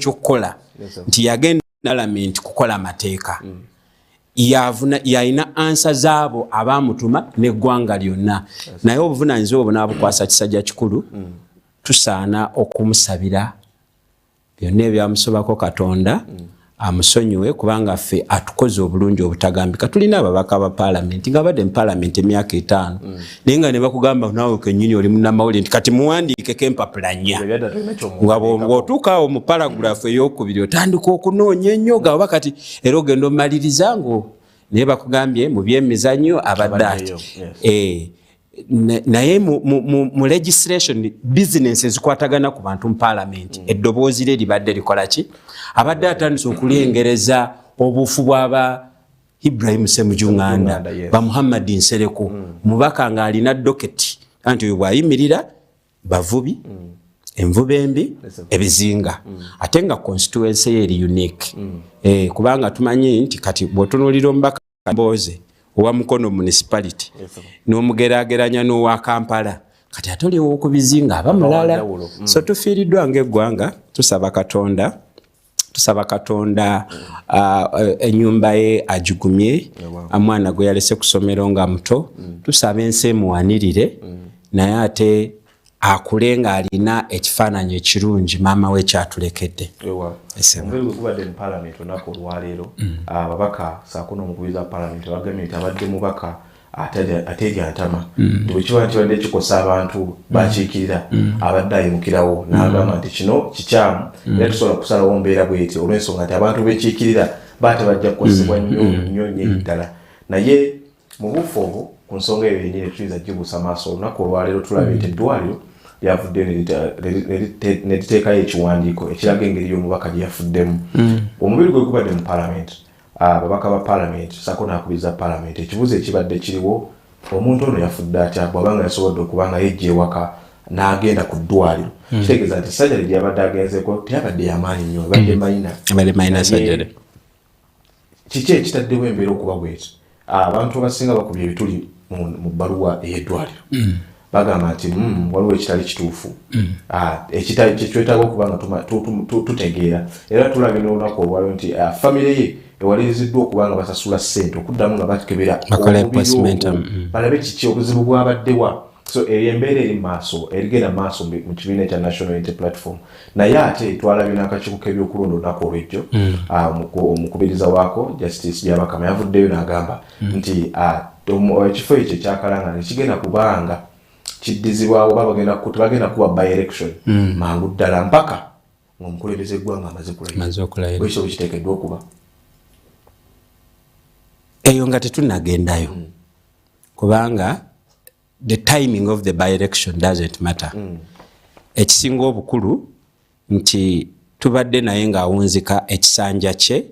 kyokkola nti yagenda parliament kukola amateeka yalina ansa zaabo abamutuma n'eggwanga lyonna naye obuvunaanyizibwa obwo n'abukwasa kisajja kikulu tusaana okumusabira byonna ebyamusobako Katonda amusonyiwe kubanga ffe atukoze obulungi obutagambika tulina ababaka ba parliament nga badde mu parliament emyaka 5 naye nga ne bakugamba naawe kennyini oli munnamawulire nti kati muwandiikeko empapulanya nga bw'otuuka awo mu paragraph ey'okubiri otandika okunoonya ennyo nga oba kati era ogenda omaliriza ngo naye bakugambye mu byemizannyo abadde ati naye mu legislation business ezikwatagana ku bantu mu parliament eddoboozi lye libadde likola ki abadde atandise okulengereza obufu bw'aba Ibrahim Ssemujunganda ba Muhammad Nsereko mubaka nga alina doketi anti oyo bwayimirira bavubi envuba embi ebizinga ate nga constituency ye eri unique kubanga tumanyi nti kati bw'otunuulira omubaka Mboze owa Mukono municipality n'omugeraageranya n'owa Kampala kati atoli w'okubizinga aba mulala so tufiiriddwa ng'eggwanga tusaba Katonda ennyumba ye agigumye omwana gwe yalese ku ssomero nga muto tusaba ensi emuwanirire naye ate akule nga alina ekifaananyi ekirungi maama we kyatulekedde kubadde mu parliament olunaku olwaleero ababaka saako n'omukubiza parliament bagambye nti abadde mubaka ateryantama bwe kiba nti badde kikosa abantu bakiikirira abadde ayimukirawo n'agamba nti kino kikyamu era tusobola kusalawo mbeera bweti olw'ensonga nti abantu bekiikirira bate bajja kukosebwa nnyo ddala naye mu bufu obwo ku nsonga eyo yennyini tuyinza gibuusa maaso olunaku olwaleero tulabye nti eddwaliro lyavudde ne liteekayo ekiwandiiko ekiraga engeri y'omubaka gye yafuddemu omubiri gwe gubadde mu parliament ababaka ba parliament saako n'akubiriza parliament ekibuuzo ekibadde kiriwo omuntu ono yafudde atya bw'abanga yasobodde okuba nga yejja ewaka n'agenda ku ddwaliro kitegeeza nti sajjale gye yabadde agenzeko teyabadde yamaanyi nnyo ebadde mayina sajjale kiki ekitaddewo embeera okuba bweti abantu abasinga bakubye ebituli mu bbaluwa ey'eddwaliro bagamba nti waliwo ekitali kituufu kyetaaga okuba nga tutegeera era tulabye n'olunaku olwaliwo nti famire ye ewaliriziddwa okuba nga basasula ssente okuddamu nga bakebera balabe kiki obuzibu bwabaddewa so eyo embeera eri maaso erigenda maaso mu kibiina ekya National Unity Platform naye ate twalabye n'akakiiko k'ebyokulonda olunaku olw'ejjo omukubiriza waako Justice Byabakama yavuddeyo n'agamba nti ekifo ekyo ekyakalangana kigenda kubanga kiddizibwawo bagenda kuba by election mangu ddala mpaka ng'omukulembeze eggwanga amaze okulayira bwekyo bwekiteekeddwa okuba eyo nga tetunnagendayo kubanga the timing of the by-election doesn't matter. Ekisinga obukulu nti tubadde naye ng'awunzika ekisanja kye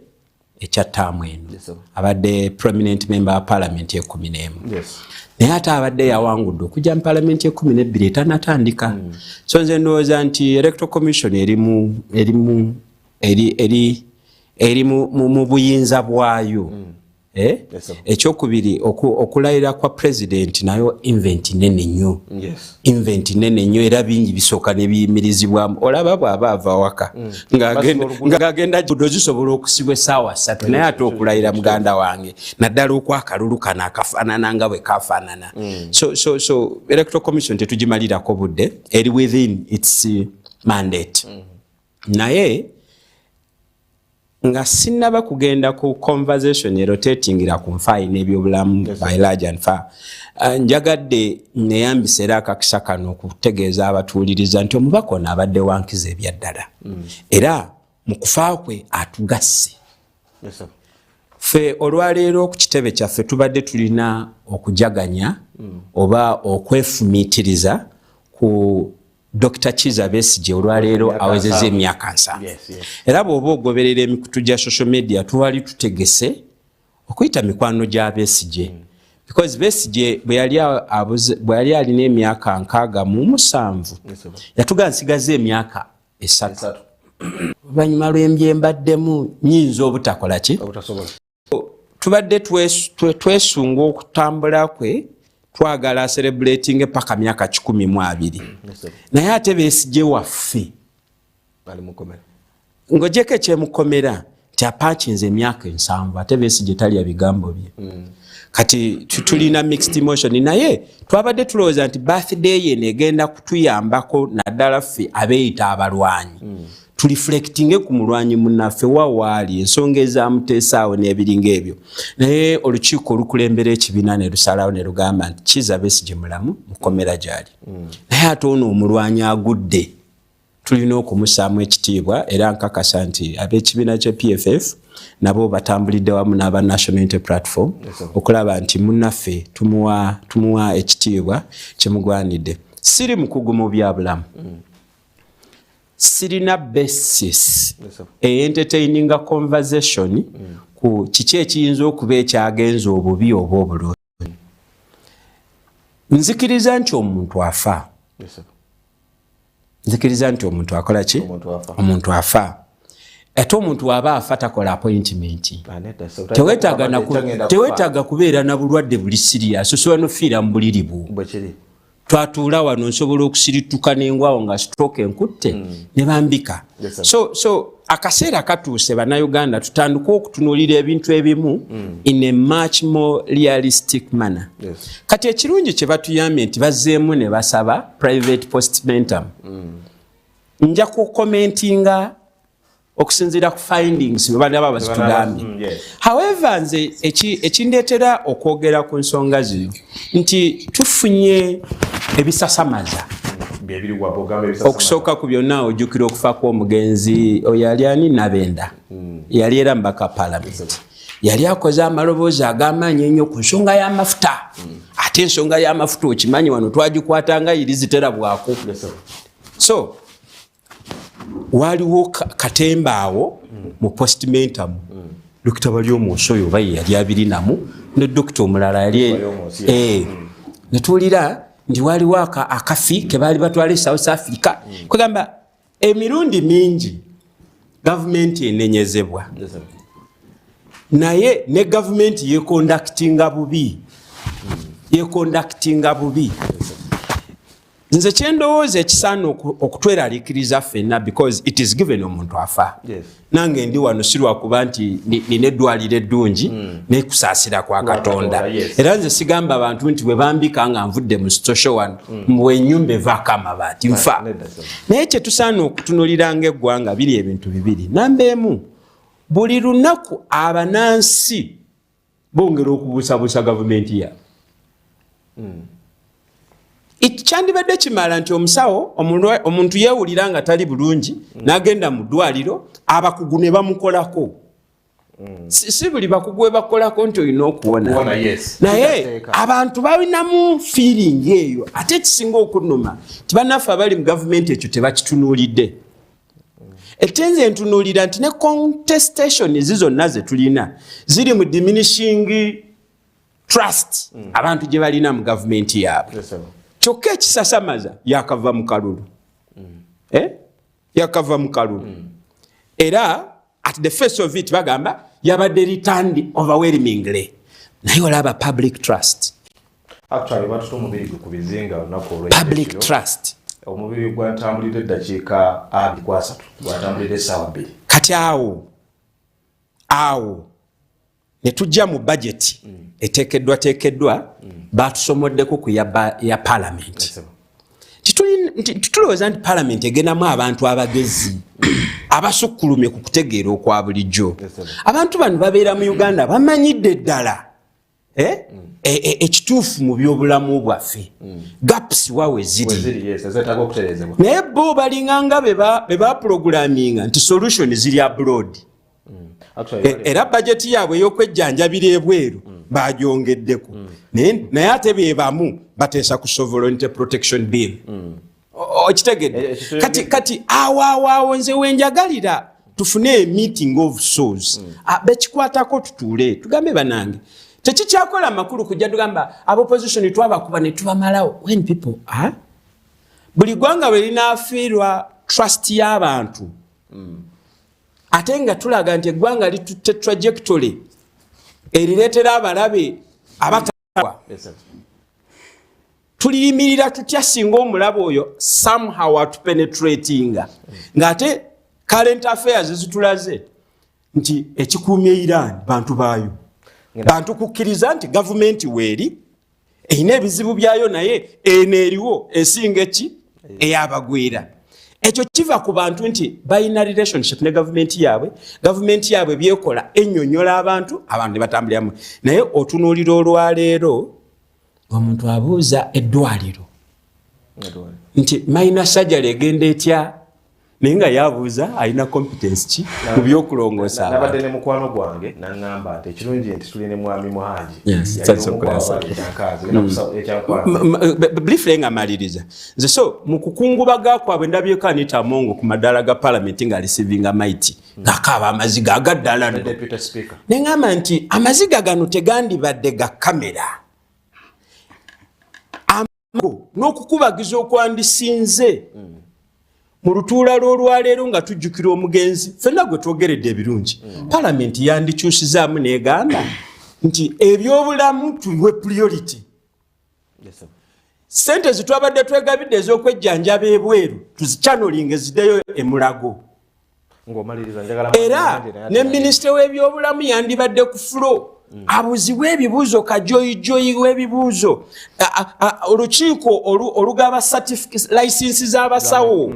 ekya ttaamu eno abadde prominent member wa parliament ye 11 naye ate abadde yawangudde okujja mu parliament ye 12 etanatandika so nze ndowooza nti electoral commission eri mu buyinza bwayo ekyokubiri okulayira kwa president nayo invent nene nnyo era bingi bisooka ne biyimirizibwamu olaba bw'aba ava waka ng'agenda gudo zisobola okusibwa essaawa 3 naye ate okulayira muganda wange naddala okwakalulu kano akafaanana nga bwe kafaanana so electoral commission tetugimalirako budde eri within its mandate naye nga sinaba kugenda ku conversation rotatingira ku nfaayi n'ebyobulamu by large and far njagadde neyambisa era akakisa kano okutegeeza abatuuliriza nti omubaka ono abadde wankiza ebyaddala era mu kufa kwe atugasse ffe olwaleero ku kitebe kyaffe tubadde tulina okujaganya oba okwefumiitiriza ku Dr. Chiza Besigye olwaleero awezezza emyaka 7 era bw'oba ogoberera emikutu gya social media twali tutegese okuyita mikwano gya Besigye because Besigye bwe yali alina emyaka 67 yatuga nsigaze emyaka 3 oluvannyuma lw'embye mbaddemu nyinza obutakola ki tubadde twesunga okutambula kwe twagala celebrating paka myaka 12 naye ate Besigye waffe ngojeko ekyemukomera nti apaakinze emyaka 7 ate Besigye tali ya bigambo bye. Kati tulina mixed emotion naye twabadde tulowooza nti birthday ye negenda kutuyambako naddala ffe abeeyita abalwanyi. Tuliflectinge ku mulwanyi munnaffe wawaali ensonga ezamuteesaawo n'ebiringa ebyo. Naye olukiiko olukulembera ekibiina ne lusalawo ne lugamba nti Kizza Besigye mulamu mukomera gy'ali. Naye ate ono omulwanyi agudde tulina okumusaamu ekitiibwa era nkakasa nti ab'ekibiina kye PFF nabo batambulidde wamu n'aba National Unity Platform okulaba nti munnaffe tumuwa ekitiibwa kyemugwanidde. Siri mukugu mu byabulamu. Sirina basis entertaining a conversation ku kiki ekiyinza okuba ekyagenza obubi oba obulungi. Nzikiriza nti omuntu afa. Nzikiriza nti omuntu akola ki? Omuntu afa. Ate omuntu waba afa takola appointment. Tewetaaga kubeera na bulwadde buli serious osobola nofiira mu buliri bwo. Twatuula wano nsobola okusirituka n'engwawo nga stroke enkutte ne bambika. So akaseera katuuse bannayuganda tutandika okutunuulira ebintu ebimu in a much more realistic manner. Kati ekirungi kye batuyambye nti bazzeemu ne basaba private postmortem. Nja kukomentinga okusinziira ku findings bwe bali aba bazitugambye. However nze ekindeetera okwogera ku nsonga zino nti tufunye ebisasamaza okusooka ku byonna ojjukira okufa kw'omugenzi oyo yali ani Nabenda yali era mbaka Parliament yali akoze amaloboozi ag'amaanyi ennyo ku nsonga y'amafuta ate ensonga y'amafuta okimanyi wano twagikwatanga irizitera bwako. So waliwo katembaawo mu postmortem Dr. Balyomunsi oyo oba yali abirinamu ne Dr. omulala yali netuwulira nti waliwo akafi ke baali batwala e South Africa kugamba emirundi mingi gavumenti enenyezebwa naye ne gavumenti yekondakitinga bubi. Nze kyendowooza ekisaana okutweraliikiriza ffenna because it is given omuntu afa. Nange ndi wano si lwakuba nti nina eddwaliro eddungi n'ekusaasira kwa Katonda. Era nze sigamba abantu nti bwe bambika nga nvudde mu social wano mbwe ennyumba evaako amabaati nfa. Naye kye tusaana okutunuulira ng'eggwanga biri ebintu bibiri. Namba emu, buli lunaku abanansi bongera okubuusabuusa gavumenti yaabwe. Kyandibadde kimala nti omusawo omuntu yeewulira nga tali bulungi n'agenda mu ddwaliro abakugu ne bamukolako. Si buli bakugu we bakolako nti olina okuwona. Naye abantu balinamu feeling eyo ate ekisinga okunuma tibannaffe abali mu gavumenti ekyo tebakitunuulidde. Etenze ntunuulira nti ne contestation zonna ze tulina ziri mu diminishing trust abantu gye balina mu gavumenti yaabwe. Kyokka ekisasamaza yakava mu kalulu. Yakava mu kalulu. Era at the face of it bagamba yabadde returned overwhelmingly. Naye olaba public trust. Actually batutu omubiri ku bizinga olunaku olw'ekiro. Public trust. Omubiri gwatambulidde eddakiika 23 gwatambulidde essaawa 2. Kati awo ne tujja mu budget eteekeddwa batusomoddeko ku ya Parliament. Tulowooza nti Parliament egendamu abantu abagezi abasukkulumye ku kutegeera okwa bulijjo. Abantu bano babeera mu Uganda bamanyidde ddala ekituufu mu byobulamu bwaffe. Gaps wawe ziri. Naye bo balinganga be baprogramminga nti solution ziri abroad. Era budget yaabwe ey'okwejjanjabira ebweru bagyongeddeko. Naye ate beebamu bateesa ku Sovereignty Protection Bill. Okitegedde? Kati awo nze wenjagalira tufune meeting of souls. Bekikwatako tutuule tugambe banange. Tekikyakola makulu kujja tugamba opposition twabakuba ne tubamalawo. When people buli ggwanga bwe linaafiirwa trust y'abantu ate nga tulaga nti eggwanga litutte trajectory erireetera abalabe abatagwa. Tuliyimirira tutya singa omulabe oyo somehow atupenetratinga ng'ate current affairs zitulaze nti ekikuumye Iran bantu baayo bantu kukkiriza nti gavumenti weeri eyina ebizibu byayo naye eneeriwo esinga eki eyabagwira. Ekyo kiva ku bantu nti bayina relationship ne gavumenti yaabwe byekola ennyonnyola abantu ne batambuliramu. Naye otunuulira olwaleero omuntu abuuza eddwaliro nti mayina sajjala egenda etya naye nga yabuuza alina competence ki mu byokulongoosa abantu. Nabadde ne mukwano gwange n'aŋŋamba nti ekirungi nti tuline mwami Muhanji. Briefly ngamaliriza nze so mu kukungubaga kwabwe ndabyeko Anita Mongo ku madaala ga Parliament nga receiving mighty ng'akaaba amaziga agaddala ne ngamba nti amaziga gano tegandibadde ga kamera n'okukubagiza okwandisinze mu lutuula lw'olwaleero nga tujjukira omugenzi ffenna gwe twogeredde ebirungi. Parliament yandikyusizaamu n'egamba nti ebyobulamu tuwe priority. Sente zitwabadde twegabidde ez'okwejjanjaba ebweru tuzichanolinge ziddeyo emulago. Era ne minisita w'ebyobulamu yandibadde ku floor abuzibwe ebibuuzo kajoyijoyi w'ebibuuzo olukiiko olugaba certificate license z'abasawo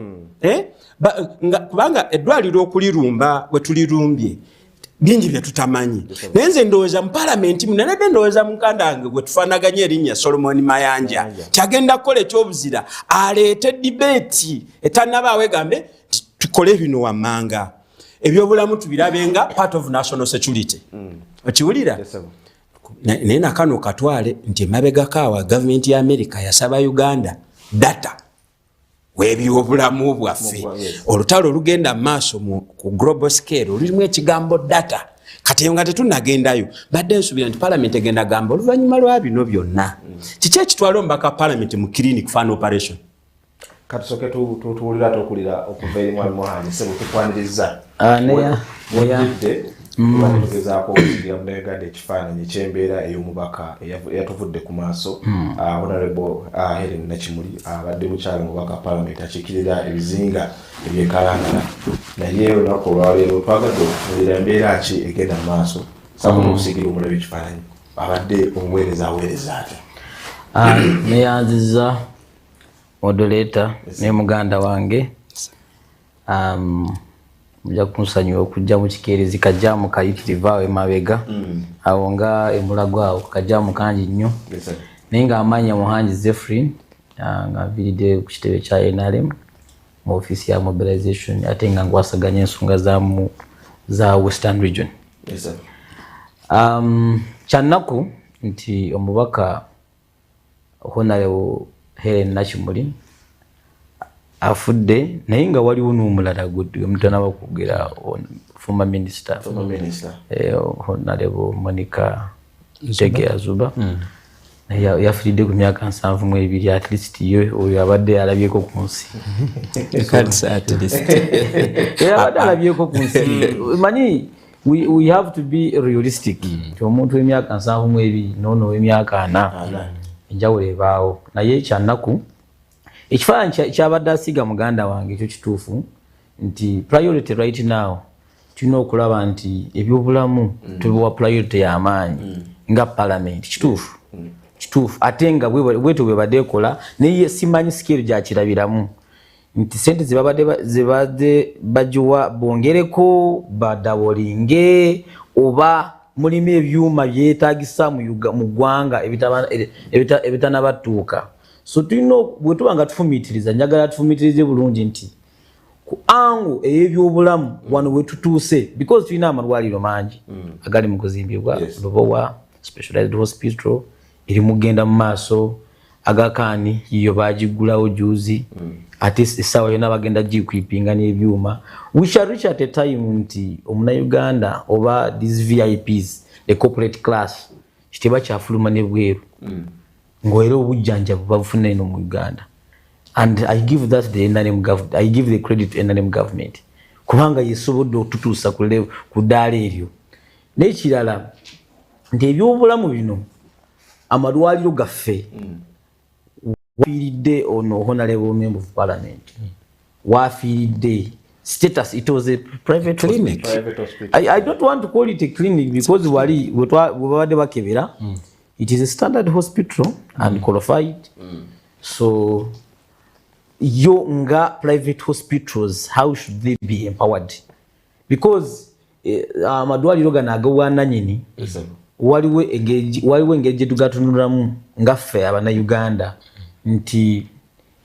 kubanga eddwaliro okulirumba bwe tulirumbye bingi bye tutamanyi. Naye nze ndowooza mu Parliament munanadde ndowooza mukandange gwe tufaanaganya erinnya Solomon Mayanja kyagenda kukola ekyobuzira aleete debate etannabaawo egambe tukole bino wammanga ebyobulamu tubirabenga part of national security. Okiwulira? Naye nakano katwale nti emabegakaawa gavumenti ya America yasaba Uganda data w'ebyobulamu bwaffe. Olutalo olugenda maaso ku global scale lulimu ekigambo data. Kati nga tetunnagendayo badde nsuubira nti Parliament egenda gamba oluvannyuma lwa bino byonna kiki ekitwala omubaka Parliament mu clinic fan operation. Katusoke tuwulira tokulira okuva eri mwami Muhanji sebo tukwaniriza. Tugezaako okugira mu Uganda ekifaananyi eky'embeera ey'omubaka eyatuvudde ku maaso. Honorable Helen Nakimuli abadde mukyala mubaka Parliament akiikirira ebizinga ebyekalangala. Naye olunaku olwaleero twagadde okutunuulira embeera ki egenda mu maaso sabu n'okusiigira omulabi ekifaananyi abadde omuweereza aweereza atya. Neyanziza moderator ne muganda wange mujja kunsanyuwa okujja mu kikeerezi kajjaamu kayitirivu awo emabega awo nga emulago awo kajjaamu kangi nnyo naye nga amanya Muhanji Zephyrin nga nviiridde ku kitebe kya NRM mu ofiisi ya mobilization ate nga nkwasaganya ensonga za Western Region. Kyannaku nti omubaka Honorable Helen Nakimuli afudde naye nga waliwo n'omulala gwe mutanaba kwogera former minister Honorable Monica Ntege Azuba yafiiridde ku myaka 72 at least ye oyo abadde alabyeko ku nsi. Abadde alabyeko ku nsi. Manyi we have to be realistic. Omuntu w'emyaka 72 n'ono w'emyaka 4 enjawulo ebaawo naye kyannaku ekifaananyi kyabadde asiga muganda wange ekyo kituufu nti priority right now tulina okulaba nti ebyobulamu tubiwa priority y'amaanyi nga Parliament. Kituufu ate nga bwetu bwe badde ekola naye simanyi sikeri gyakirabiramu nti sente zebadde bagiwa bongereko badawolinge oba mulimu ebyuma byetaagisa mu ggwanga ebitanabatuuka. So tulina bwe tuba nga tufumiitiriza njagala tufumiitirize bulungi nti ku angu ey'ebyobulamu wano we tutuuse because tulina amalwaliro mangi agali mu kuzimbibwa Lubowa specialized hospital eri mugenda mu maaso Agakani yiyo bagiggulawo juzi ate essaawa yonna bagenda gikwipinga n'ebyuma. We shall reach at a time nti Omunnayuganda oba these VIPs the corporate class kiteba kyafuluma ne bweru ngoera obujjanjabu babufuna eno mu Uganda. And I give that the NRM government, I give the credit to NRM government kubanga yesobodde otutuusa ku ddaala eryo. N'ekirala nti ebyobulamu bino amalwaliro gaffe wafiiridde ono Honorable Member of Parliament wafiiridde status. It was a private clinic. I don't want to call it a clinic because we were it is a standard hospital and qualified. So younger private hospitals, how should they be empowered? Because amadwaliro ganagawana nyini waliwo engage tugatunulamu ngaffe abana Uganda nti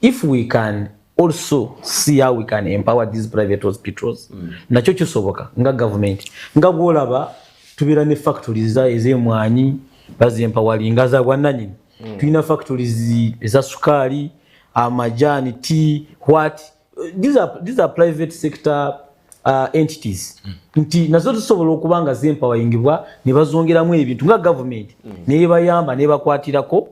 if we can also see how we can empower these private hospitals nacho kisoboka nga government nga golaba tubira ne factories ez'emwanyi bazi empowering za bwananyini tuina factories eza sukari amajani tea what these are private sector entities nti nazo tusobola okubanga zempowingibwa ne bazongeramu ebintu nga government ne bayamba ne bakwatirako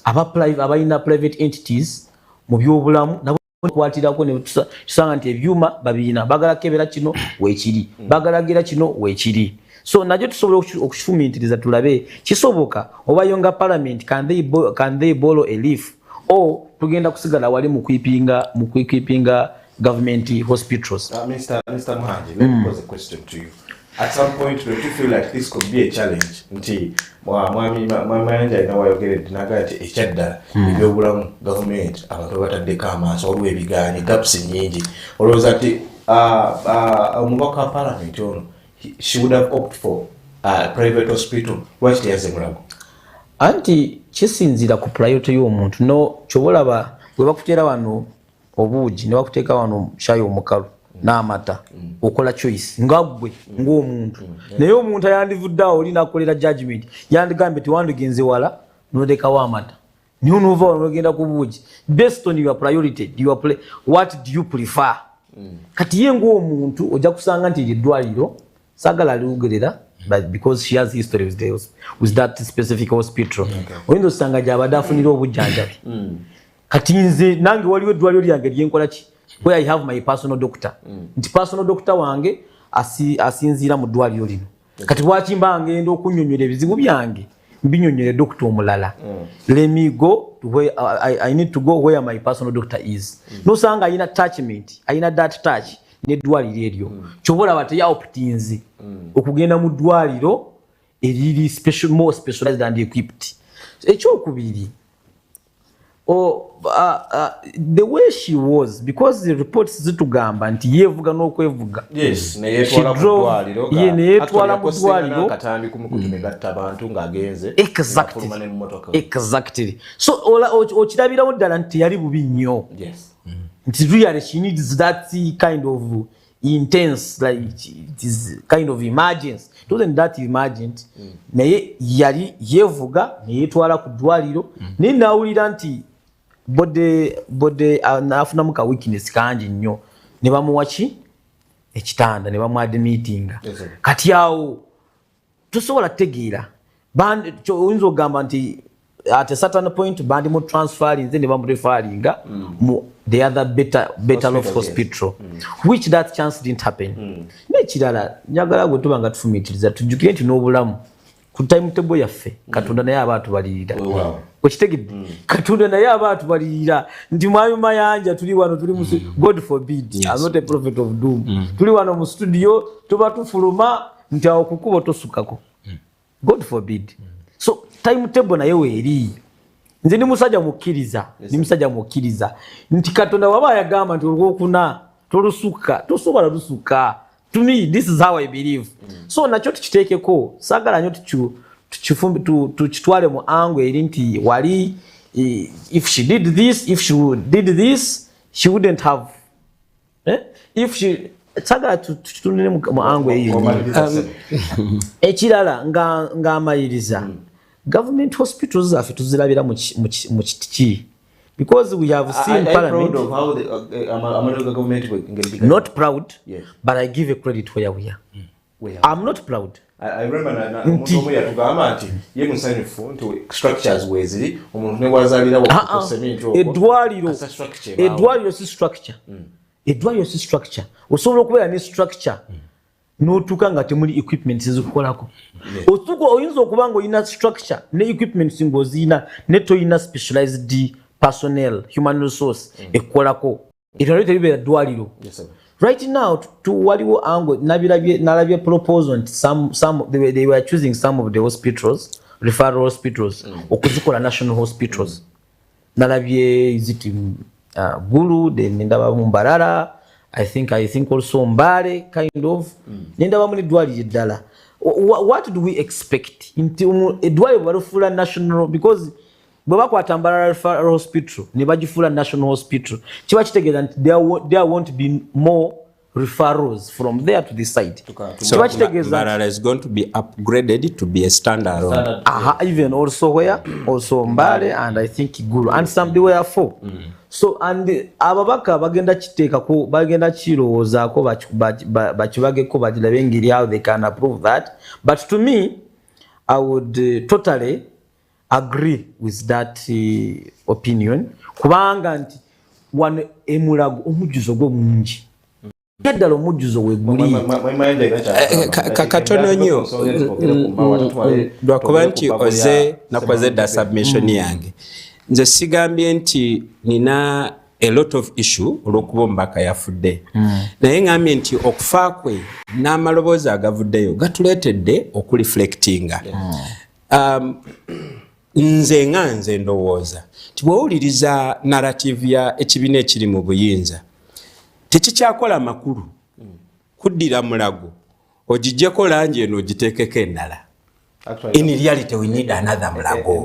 abayina private entities mu byobulamu nabo kwatirako ne tusanga nti ebyuma babina bagala kebera kino wekiri bagalagira kino wekiri so najyo tusobola okufumintiriza tulabe kisoboka obayonga parliament can they borrow a leaf or tugenda kusigala wali mu kwipinga government hospitals. Mr. Muhanji, let me pose a question to you. At some point, don't you feel like this could be a challenge? Nti mwami manja ina wayogere nagati echadda ebyobulamu government abantu batadeka Maaso olwo ebiganye gaps nyingi olwoza ati omubaka parliament ono she would have opted for a private hospital which yaze mulago anti kisinzira ku priority y'omuntu no chobolaba bwe bakutera wano obuuji ne bakuteeka wano shayo omukalu n'amata okola choice ngagwe ng'omuntu naye omuntu ayandivuddeawo olina akolera judgment yandigambye tiwandigenze wala nodekawo amata niyo nova onogenda ku buuji based on your priority what do you prefer kati ye ng'omuntu ojja kusanga nti eddwaliro sagala aliwugerera but because she has history with that specific hospital oyinza osanga gyabadde afunira obujjanjabi kati nze nange waliwo eddwaliro lyange lyenkola ki where I have my personal doctor nti personal doctor wange asinziira mu ddwaliro lino kati lwakimba ngenda okunyonyola ebizibu byange mbinyonyole doctor omulala let me go to where I need to go where my personal doctor is nosanga ayina attachment ayina that touch n'eddwaliro eryo kyobola bateya optinzi okugenda mu ddwaliro eriri more specialized and equipped ekyokubiri the way she was because the reports zitugamba nti yevuga n'okwevuga yes neyetwala mu ddwaliro katambi kumukutumegatta abantu ng'agenze exactly so okirabirawo ddala nti yali bubi nnyo nti really she needs that kind of intense like it is kind of emergency it wasn't that emergent naye yali yevuga neyetwala ku ddwaliro naye nawulira nti bode nafunamu ka weakness kangi nnyo ne bamuwa ki ekitanda ne bamuadmittinga kati awo tosobola tegeera oyinza okugamba nti at a certain point bandi mu transferring nze ne bamurefaringa mu the other better off hospital which that chance didn't happen nekirala njagala gwe tuba nga tufumitiriza tujjukire nti n'obulamu ku timetable yaffe Katonda naye abantu balirira okitegedde Katonda naye abantu balirira nti mwayo mayanja tuli wano tuli mu God forbid I'm not a prophet of doom tuli wano mu studio tuba tufuluma nti awo kukuba tosukako God forbid so timetable naye weeri nze ni musajja mukkiriza nti Katonda waba yagamba nti olwokuna tolusuka tosobola lusuka to me this is how I believe so nakyo tukiteekeko sagala nnyo tukitwale mu angle eri nti wali if she did this she wouldn't have if she sagala tutunire mu angle eyo ekirala ng'amaliriza government hospitals zaffe tuzirabira mu kitiki because we have seen parliament proud of how the American government not proud but I give a credit where we are I'm not proud I remember omuntu yatugamba nti ye musanyufu nti structures weziri omuntu ne wazalira wo cement edwaliro si structure osobola okubeera ne structure n'otuuka nga temuli equipment ezikukolako otuuka oyinza okuba nga olina structure ne equipment ng'oziyina ne toyina specialized personnel human resource ekkolako eryo nalyo teribeera ddwaliro right now to waliwo angle nalabye proposal nti some they were choosing some of the hospitals, referral hospitals, okuzikola national hospitals. Nalabye iziti Gulu, then ndaba Mbarara, I think also Mbale kind of. Ndaba muli dwali ddala. What do we expect? Edwali barufula national, because baba kwa Mbarara referral hospital ne bagifula national hospital. Kiba kitegeeza nti there won't be more referrals from there to the site. So Mbarara is going to be upgraded to be a standalone. Even also where? Also Mbale and I think Gulu. And some they were 4. So and ababaka bagenda kiteekako bagenda kirowoozaako bakibageko bagilabe engeri how they can approve that. But to me, I would totally agree with that opinion. Kubanga nti wane emulago omujuzo gwo mungi. Keddala omujuzo weguli. Katono nnyo lwakuba nti oze nakoze da submission yange. Nze sigambye nti nina a lot of issue olw'okuba omubaka yafudde. Naye ngambye nti okufa kwe n'amaloboozi agavuddeyo gatuleetedde okureflectinga. Nze ndowooza nti bw'owuliriza narrative ya ekibiina ekiri mu buyinza tekikyakola makulu kuddira mulago ogijjeko langi eno ogiteekeko endala. In reality, we need another mulago.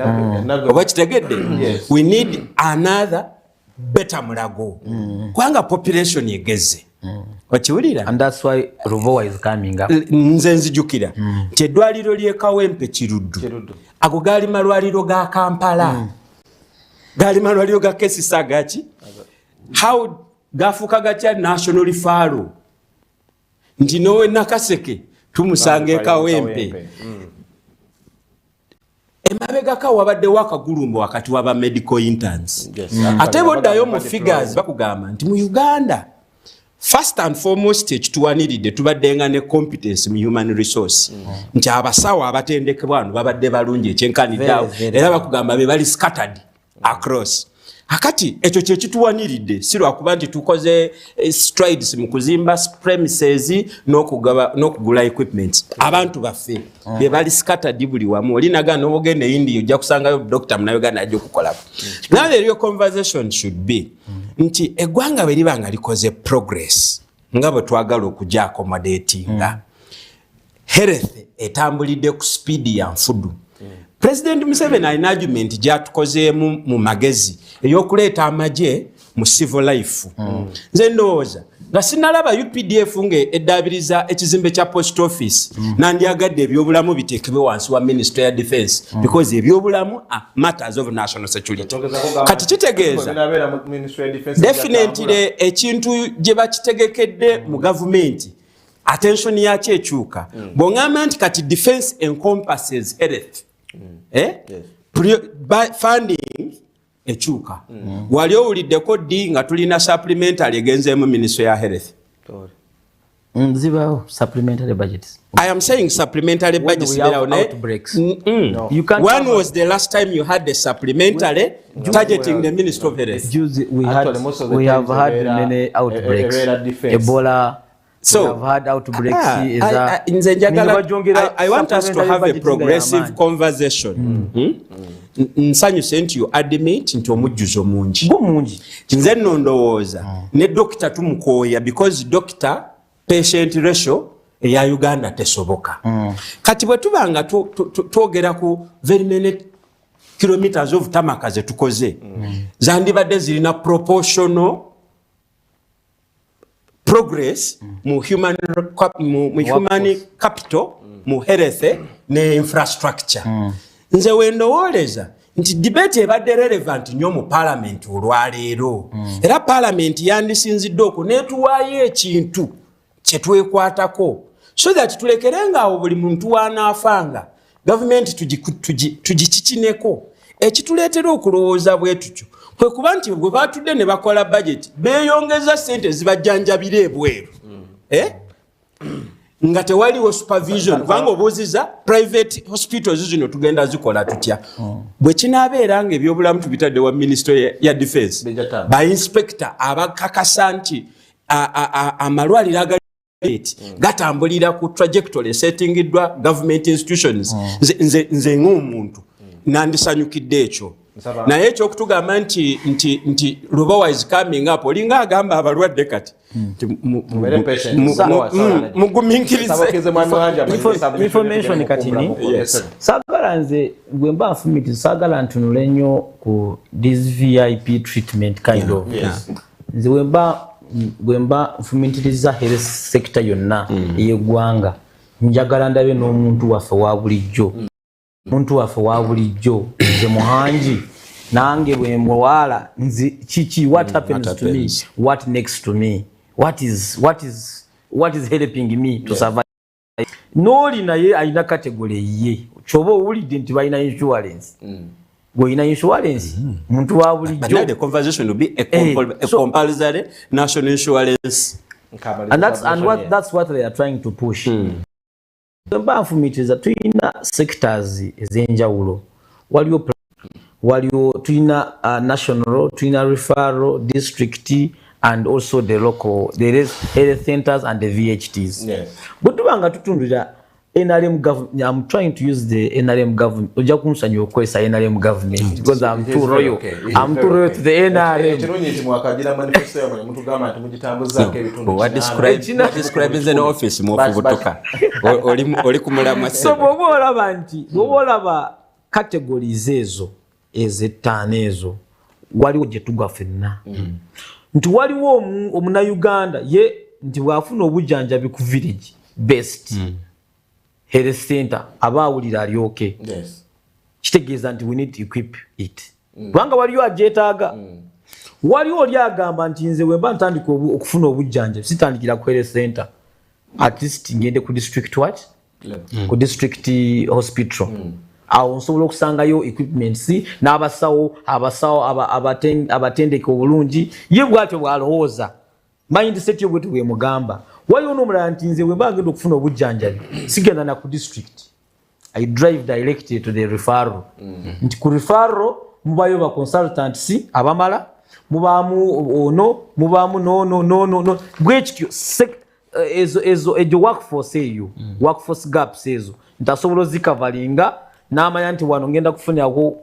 We need another better mulago. Kwanga population yegeze. Wachiwulira? And that's why Ruvowa is coming up. Nze nzijukira. Eddwaliro ly'e Kawempe Kiruddu. Ago gaali malwaliro ga Kampala. Gaali malwaliro ga Kesisa gaki? How gafuuka gatya national referral? Nti nowe Nakaseke tumusange e Kawempe. Emabegaka wabadde wakagulumbo wakati waba medical interns. Ate boddayo mu figures bakugamba nti mu Uganda first and foremost ekituwaniridde tubaddenga ne competence mu human resource. Nti abasawo abatendekebwa wano babadde balungi ekyenkaniddeawo era bakugamba be bali scattered across. Akati ekyo kye kituwaniridde si lwakuba nti tukoze strides mu kuzimba premises n'okugula equipment. Abantu baffe be bali scattered buli wamu. Olinaga n'obogenda India ojja kusangayo doctor munayoganda ajja okukolako. Now the real conversation should be nti eggwanga bwe liba nga likoze progress nga bwe twagala okujja accommodatinga health etambulidde ku speed ya nfudu. President Museveni alina argument gyatukozeemu mu magezi ey'okuleeta amagye mu civil life. Nze ndowooza nga sinalaba UPDF ng'eddaabiriza ekizimbe kya post office nandyagadde ebyobulamu biteekebwe wansi wa Ministry ya Defense because ebyobulamu matters of national security. Kati kitegeeza definitely ekintu gye bakitegekedde mu gavumenti attention yakyo ekyuka. Bw'ongamba nti kati defense encompasses health. Funding echuka. Wali owuliddeko ddi nga tulina supplementary egenzeemu Ministry ya Health? Zibao supplementary budgets. I am saying supplementary budgets. Outbreaks. You can't. When was the last time you had the supplementary targeting the Ministry of Health? We have had many outbreaks. Ebola. So, we have had outbreaks. I want us to have a progressive conversation. Nsanyuse nti you admit nti omujjuzo mungi. Nze nno ndowooza ne doctor tumukooya because doctor patient ratio eya Uganda tesoboka. Kati bwe tubanga twogera ku very many kilometers of tamaka ze tukoze zandibadde zirina proportional progress mu human capital mu health ne infrastructure. Nze wendowooleza nti debate ebadde relevant nnyo mu parliament olwaleero. Era parliament yandisinzidde okuneetuwaayo ekintu kye twekwatako so that tulekerenga awo buli muntu wanaafanga gavumenti tugikikineko. Ekituleetera okulowooza bwe tutyo kwe kuba nti bwe batudde ne bakola budget beeyongeza ssente zibajjanjabira ebweru. Nga tewaliwo supervision kubanga obuuziza private hospitals zino tugenda zikola tutya. Bwe kinaabeera nga ebyobulamu tubitadde wa Ministry ya Defense ba inspector abakakasa nti amalwaliro agali gatambulira ku trajectory settingiddwa government institutions nze ng'omuntu nandisanyukidde ekyo naye ekyokutugamba nti Lubowa is coming up olinga agamba abalwadde kati information katini sagala nze gwe mba nfumitiza sagala ntunule nnyo ku this VIP treatment kind of nze gwe mba nfumitiriza health sector yonna ey'eggwanga njagala ndabe n'omuntu waffe wa bulijjo omuntu waffe wa bulijjo nze muhanji nange bwe mwala nzi kiki what happens to me what next to me what is helping me to survive noli naye ayina category ye chobo ulide nti bayina insurance go ina insurance muntu wa bulijjo but the conversation will be a compulsory national insurance and that's what they are trying to push Mfumitiza tuyina sectors ezenjawulo waliyo tuyina national tuyina referral district and also the local health centers and the VHTs but tubanga tutundira NRM government. I'm trying to use the NRM government. Oja kumusanya okwesa NRM government because I'm too royal. Okay. I'm too royal to the NRM. Chirunyi mwakajira manifesto ya mtu gama tumujitambuza ke bitundu. What describe is an office mwofubutoka. Oli kumulama so bobola ba categories ezo ezetane ezo waliwo gye tugwa fenna. Nti waliwo omuna Uganda ye nti bwafuna obujjanjabi ku village best. Health center abawulira ali okay. Yes. Kitegeeza nti we need to equip it. Kubanga waliyo ajeetaaga. Waliyo oli agamba nti nze wemba ntandika okufuna obujjanjabi sitandikira ku health center. At least ngende ku district what? Ku district hospital. Awo nsobola okusangayo equipments n'abasawo abatendeke obulungi ye bwatyo bwalowooza mindset yo bwetyo bwemugamba waliwo n'omulala nti nze bwe bagenda okufuna obujjanjabi sigenda na ku district I drive directly to the referral nti ku referral mubayo ba consultants abamala mubaamu no bwekityo ezo workforce eyo workforce gaps ezo ntasobola zikavalinga n'amanya nti wano ngenda kufunako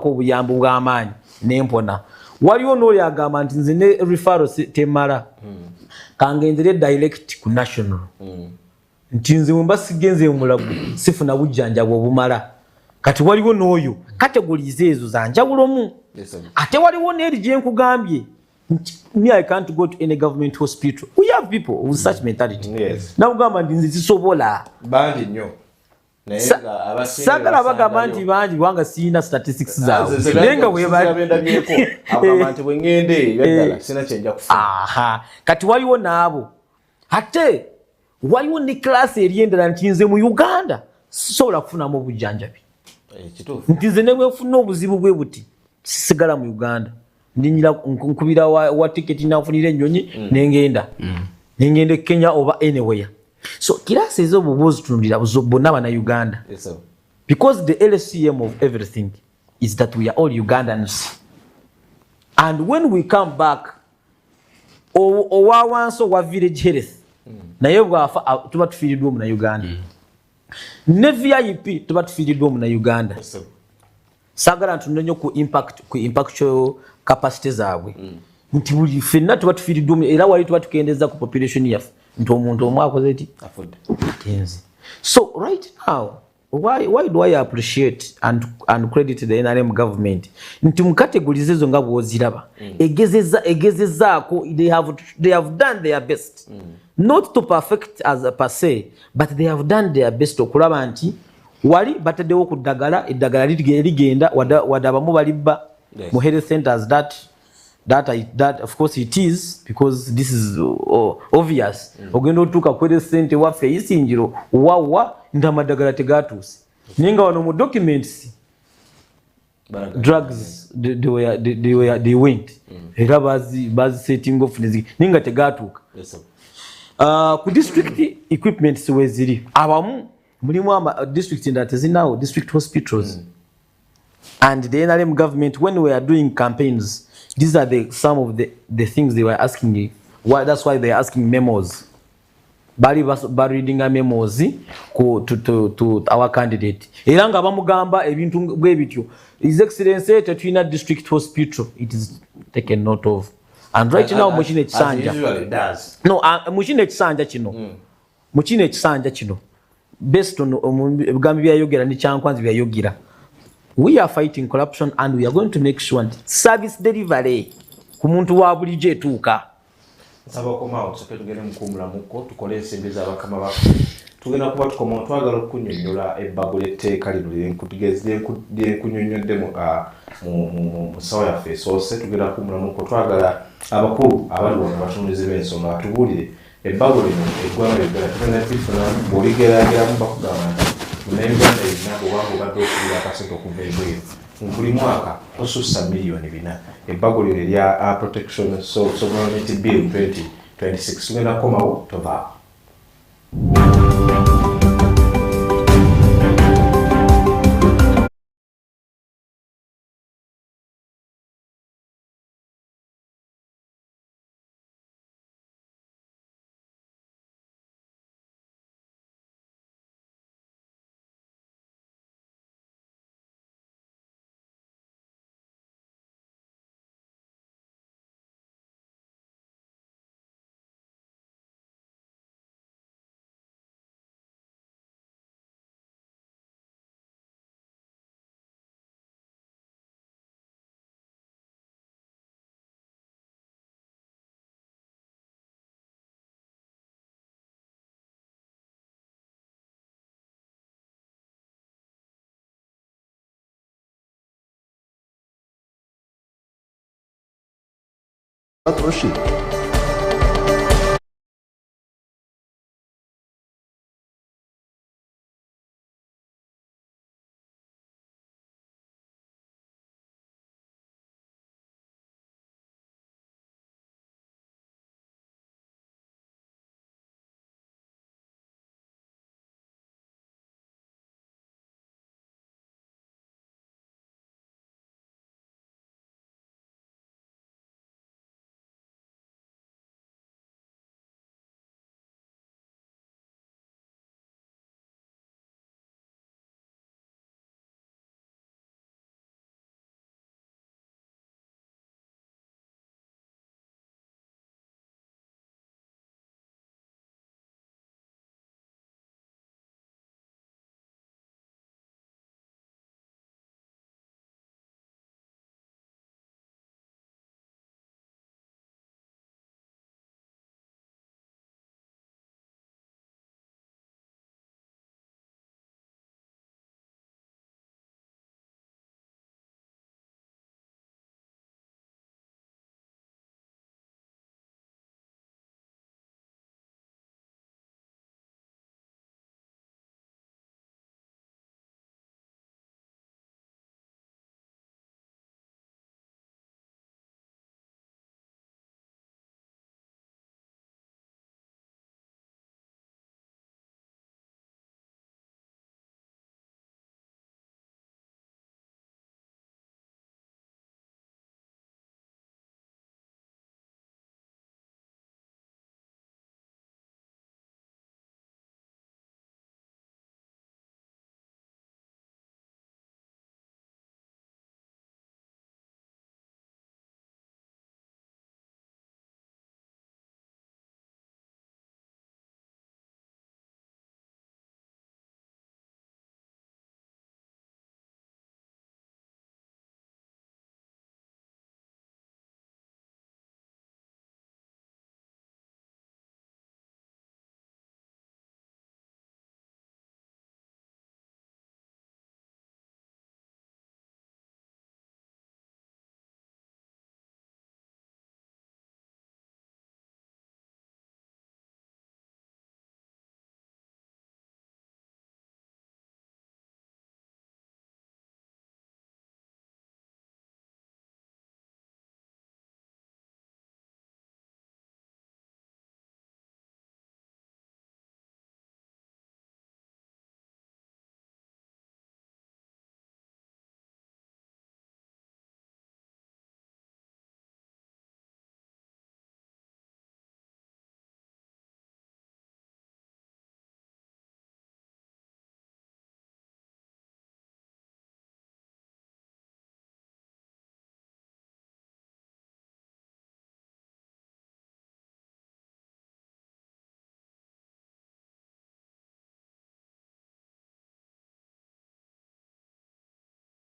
obuyambi bw'amaanyi n'empona waliwo n'oli agamba nti nze ne referral temala kangendere direct ku national nti nze mba sigenze mulago sifuna bujjanjabi obumala kati waliwo n'oyo categories ezo za njawulomu ate waliwo n'eri gye nkugambye me I can't go to any government hospital we have people with such mentality nakugamba nti nze sisobola bangi nnyo sagala bagamba nti bangi wanga sina statistics zaabwe nenga webabendabyeko agamba nti bwengende yaddala sina kyenja kufuna kati waliwo n'abo ate waliwo ne class eryendala nti nze mu Uganda sisobola kufunamu obujjanjabi nti nze ne bwefuna obuzibu bwe buti sisigala mu Uganda ndinyira nkubira wa ticket nafunira ennyonyi nengenda Kenya oba anywhere. So kilasi ezo bubuzi tunulira bonna bana Uganda. Yes, sir. Because the LCM of everything is that we are all Ugandans. And when we come back owawanso wa village health naye bwafa tuba tufiiriddwa mu na Uganda. Ne VIP tuba tufiiriddwa mu na Uganda. Yes, sir. Sagala ntunonyo ku impactual capacity zaabwe. Nti buli fenna tuba tufiiriddwa era wali tuba tukendeza ku population yaffe. Nti omuntu omwe akoze eti atenzi. So right now why do I appreciate and credit the NRM government nti mu categories ezo nga bwoziraba egezezaako they have done their best not to perfect as a per se but they have done their best okulaba nti wali bataddewo ku eddagala ligenda wadabamu balibba mu health centers that of course it is because this is obvious ogenda otuuka ku health center waffe isinjiro wawa ndamadagala tegatuuse ninga wano mu documents drugs they went era bazi setting off ninga tegatuuka ku district equipments weziri abamu mulimu district ndate zinawo district hospitals and the NRM government when we are doing campaigns these are some of the things they were asking That's why they're asking memos. Bali reading a memos to our candidate. Iranga bamugamba ebintu bwe bityo. His Excellency Tetwina District Hospital, it is taken note of. And right now Muchine Chisanja. Usually does. No, Muchine Chisanja chino. Muchine Chisanja chino. Based on Gambi bya yogera ni Chankwanzi bya yogira. We are fighting corruption and we are going to make sure service delivery ku muntu wa bulijje etuuka. Nsaba okoma osoke tugende mukumula muko tukole ensimbi z'abakama baffe tugenda kuba tukoma twagala okunyonnyola ebbago ly'etteeka lino lyenkunyonnyodde mu ssawa yaffe esoose tugenda kukumula muko twagala abakulu abali wano batunuulizibwa ensonga batubuulire ebbago lino eggwanga Uganda tugenda tulifuna bw'oligerageramu bakugamba nti munauganda yenna bwobanga obadde okubira akasente okuva ebweru buli mwaka osussa miliyoni 4 ebbago lino erya protection sovereignty bill 2026 tugenda kukomawo tovaawo. Rashid.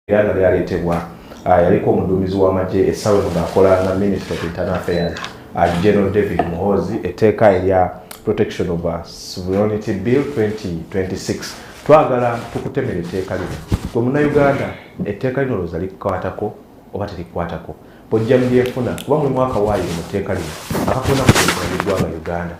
era nga lyaleetebwa yaliko omuduumizi w'amagye essawe ng'akola na Minister of Internal Affairs General David Muhoozi etteeka erya Protection of Sovereignty Bill 2026 twagala tukutemera etteeka lino gwe munnayuganda etteeka lino looza likukwatako oba terikukwatako bw'ojja mu byenfuna kuba mulimu akawaayiro mu tteeka lino akakuona ku byenfuna by'eggwanga Uganda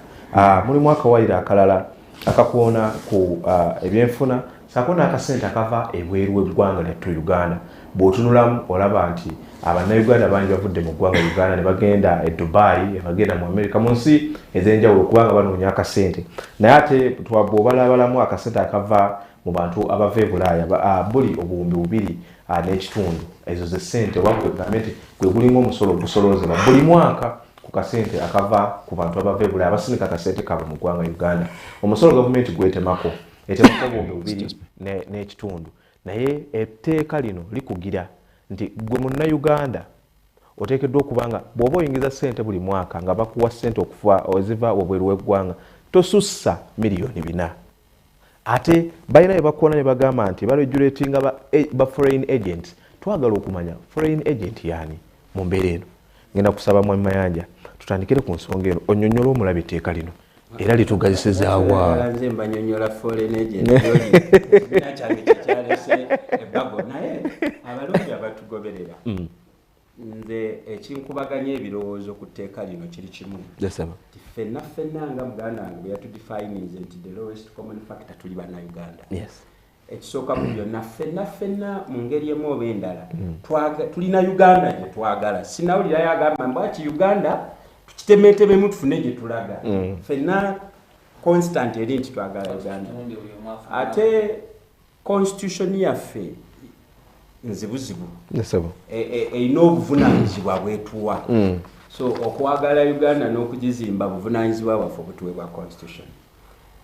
mulimu akawaayiro akalala akakuona ku ebyenfuna saako n'akasente akava ebweru w'eggwanga lyattu Uganda bw'otunulamu olaba nti abannayuganda bangi bavudde mu ggwanga Uganda ne bagenda e Dubai ne bagenda mu America mu nsi ez'enjawulo kubanga banoonya akasente naye ate bw'obalabalamu akasente akava mu bantu abava e Bulaaya buli obuwumbi 2 n'ekitundu ezo ze ssente oba gavumenti gwe gulimu omusolo ogusoloozebwa buli mwaka ku kasente akava ku bantu abava e Bulaaya abasindika akasente kaabwe mu ggwanga Uganda omusolo gavumenti gwetemako etemako obuwumbi 2 n'ekitundu naye etteeka lino likugira nti gwe munnayuganda oteekeddwa okubanga bw'oba oyingiza ssente buli mwaka nga bakuwa ssente okufa eziva wabweru w'eggwanga tosussa miliyoni 4 ate balina bye bakuona ne bagamba nti baregulatinga ba foreign agents twagala okumanya foreign agent yaani mu mbeera eno ngenda kusaba Mwami Mayanja tutandikire ku nsonga eno onnyonnyola omulabe etteeka lino era litugazisezaawa nze mbanyonyola foreign agent nakyange kyekyalese ebbago naye abalungi abatugoberera nze ekinkubaganya ebirowoozo ku tteeka lino kiri kimu ffenna nga muganda wange bwe yatudefininze nti the lowest common factor tuli bannayuganda ekisooka ku byonna ffenna mu ngeri emu oba endala tulina Uganda gye twagala sinawulira yagamba mbwaki Uganda tukitemeetememu tufune gye tulaga ffenna constant eri nti twagala Uganda ate constitution yaffe nzibuzibu erina obuvunaanyizibwa bwetuwa so okwagala Uganda n'okugizimba buvunaanyizibwa bwaffe obutuweebwa constitution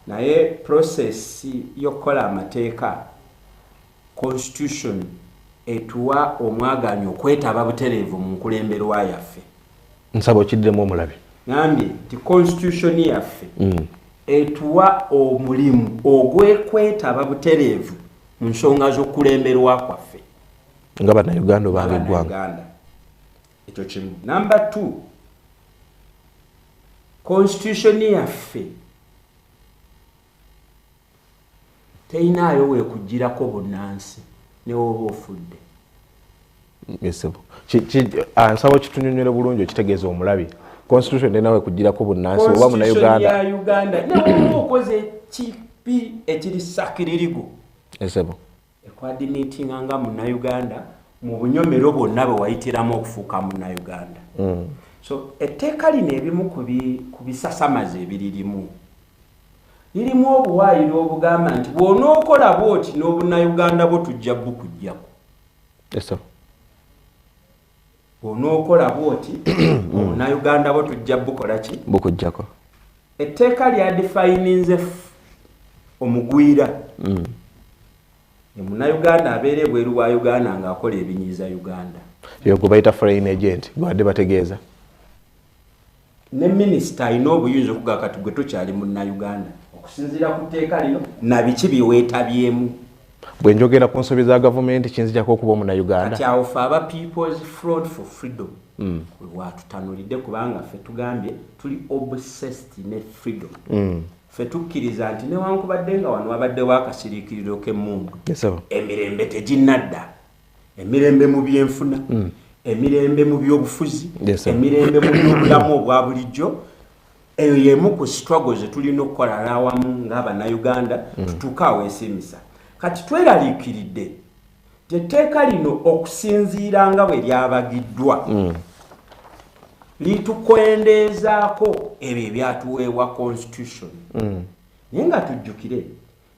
naye process y'okukola amateeka constitution etuwa omwaganyi okwetaba butereevu mu nkulemberwa yaffe nsaba okiddemu omulabe ngambye nti constitution yaffe etuwa omulimu ogw'ekwetaba butereevu mu nsonga z'okulemberwa kwaffe nga bannayuganda obanga eggwanga ekyo kimu number 2 constitution yaffe teinaayo weekugirako bunnansi newoba ofudde nsaba okitunyonyole bulungi okitegeeza omulabi constitution teinaayo weekugirako bunnansi oba munnayuganda ya Uganda newoba okoze ekipi ekiri sakiririgo ekwadimitinga nga munnayuganda mu bunyomero bwonna bwe wayitiramu okufuuka munnayuganda so etteeka lino ebimu ku bisasamaza ebiririmu lirimu obuwaayiro obugamba nti bw'onookola bwoti n'obunnayuganda bwo tujja bukujjako bw'onookola bwoti obunnayuganda bwo tujja bukola ki bukujjako etteeka lyadefayininze omugwira munnayuganda abeera ebweru wa Uganda ng'akola ebinyiiza Uganda yo gwe bayita foreign agent gwadde bategeeza ne minisita alina obuyinza okugamba kati gwe tokyali munnayuganda okusinziira ku tteeka lino na biki byeweetabyemu bwe njogera ku nsobi za gavumenti kinzijako okuba omunnayuganda kati awo ffe aba People's Front for Freedom watutanulidde kubanga ffe tugambye tuli obsessed ne freedom ffe tukkiriza nti newankubadde nga wano wabaddewo akasiriikiriro k'emmundu emirembe teginnadda emirembe mu byenfuna emirembe mu byobufuzi emirembe mu byobulamu obwa bulijjo eyo yemu ku struggle ze tulina okukola awamu ng'abannayuganda tutuuke aweesimisa kati tweraliikiridde tetteeka lino okusinziira nga bwe lyabagiddwa litukwendeezaako ebyo ebyatuweebwa constitution naye nga tujjukire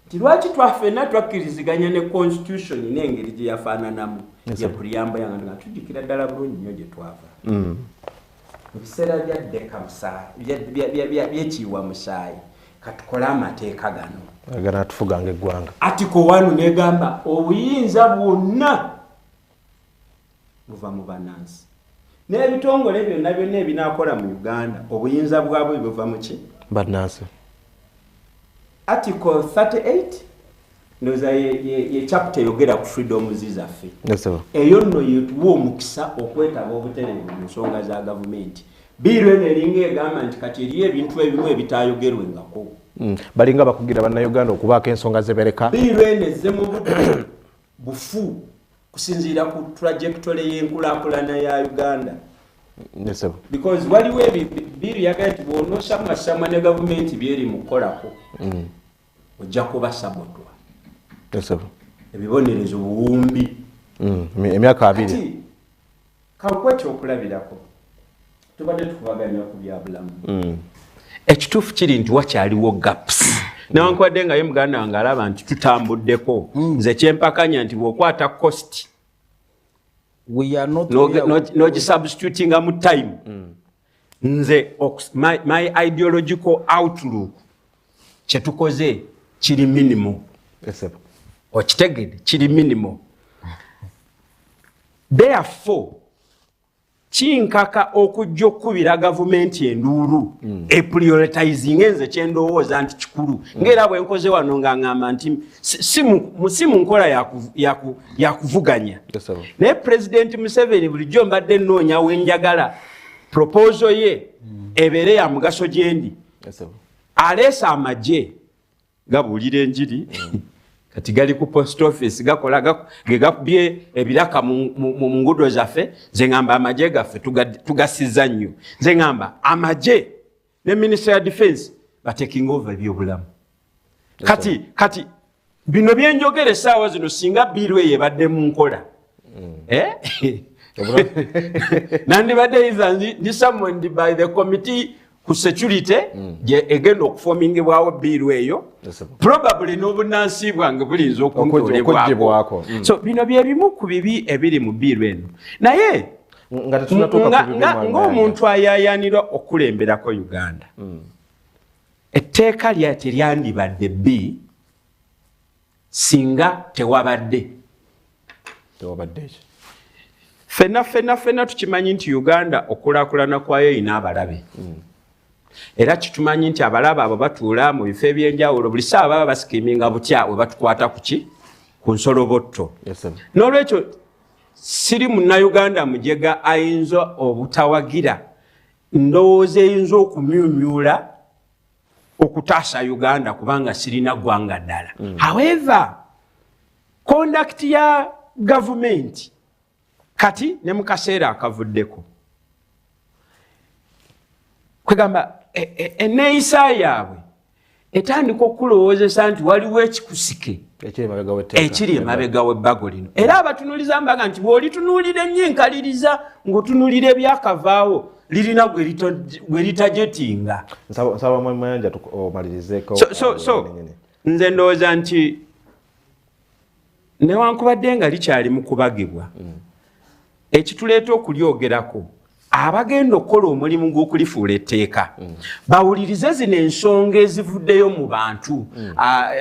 nti lwaki twafenna twakkiriziganya ne constitution n'engeri gye yafaananamu ya puliyambo yange nga tujjukira ddala bulungi nnyo gye twava mu biseera bya ddeka musaayi byekiiwa musaayi katukole amateeka gano atufuganga eggwanga atiko wanu negamba obuyinza bwonna buva mu bannansi n'ebitongole byonna ebinaakola mu Uganda obuyinza bwabwe buva mu ki bannansi article 38 ndoza ye chapter yogera ku freedom zizaffe eyo nno yetuwa omukisa okwetaba obutereevu mu nsonga za gavumenti biiro eno eringa egamba nti kati eriyo ebintu ebimu ebitayogerwengako balinga bakugira bannayuganda okubaako ensonga zebereka biiro eno ezze mu budde bufu kusinziira ku trajectory y'enkulaakulana ya Uganda. Because waliwo biiro yagala nti bw'onoosamwasamwa ne gavumenti byeri mu kukolako ojja kuba sabotwa ebibonerezo buwumbi emyaka 2 kankwete okulabirako tubadde tukubaganya ku byabulamu ekituufu kiri nti wakyaliwo gaps newankubadde nga ye muganda wange alaba nti tutambuddeko nze kyempakanya nti bw'okwata cost nogisubstitutinga mu time nze my ideological outlook kyetukoze kiri minimum okitegedde kiri minimum therefore kinkaka okujja okukubira gavumenti enduulu eprioritizing enze kyendowooza nti kikulu ng'era bwe nkoze wano nga ngamba nti si mu nkola yakuvuganya naye President Museveni bulijjo mbadde nnoonya wenjagala proposal ye ebeere ya mugaso gyendi aleesa amagye gabuulira enjiri kati gali ku post office gakola gegakubye ebiraka mu ngudo zaffe ze ngamba amagye gaffe tugasiza nnyo ze ngamba amagye ne Minister ya Defense taking over ebyobulamu kati bino byenjogera essaawa zino singa biiro eyo ebadde mu nkola nandibadde either ndi summoned by the committee ku security je egenda okuformingibwawo biiro eyo probably n'obunansi bwange bulinza okuntolebwako so bino bye bimu ku bibi ebiri mu biiro eno naye ng'omuntu ayayanirwa okulemberako Uganda etteeka lyate lyandibadde bbi singa tewabadde fenna tukimanyi nti Uganda okulaakulana kwayo ina abalabe era kitumanyi nti abalabe abo batuula mu bifo ebyenjawulo buli ssaawa baba basikiminga butya we batukwata ku nsolobotto n'olwekyo siri munnayuganda mujega ayinza obutawagira ndowooza eyinza okumyumyula okutaasa Uganda kubanga sirina ggwanga ddala however conduct ya gavumenti kati ne mu kaseera akavuddeko kwegamba enneeyisa yaabwe etandika okulowoozesa nti waliwo ekikusike ekiri emabega w'ebbago lino era abatunuuliza mbaga nti bw'olitunuulira ennyenkaliriza ng'otunuulira ebyakavaawo lirina gwe litajetinga so nze ndowooza nti newankubadde nga likyali mu kubagibwa ekituleeta okulyogerako abagenda okukola omulimu gw'okulifuula etteeka bawulirize zino ensonga ezivuddeyo mu bantu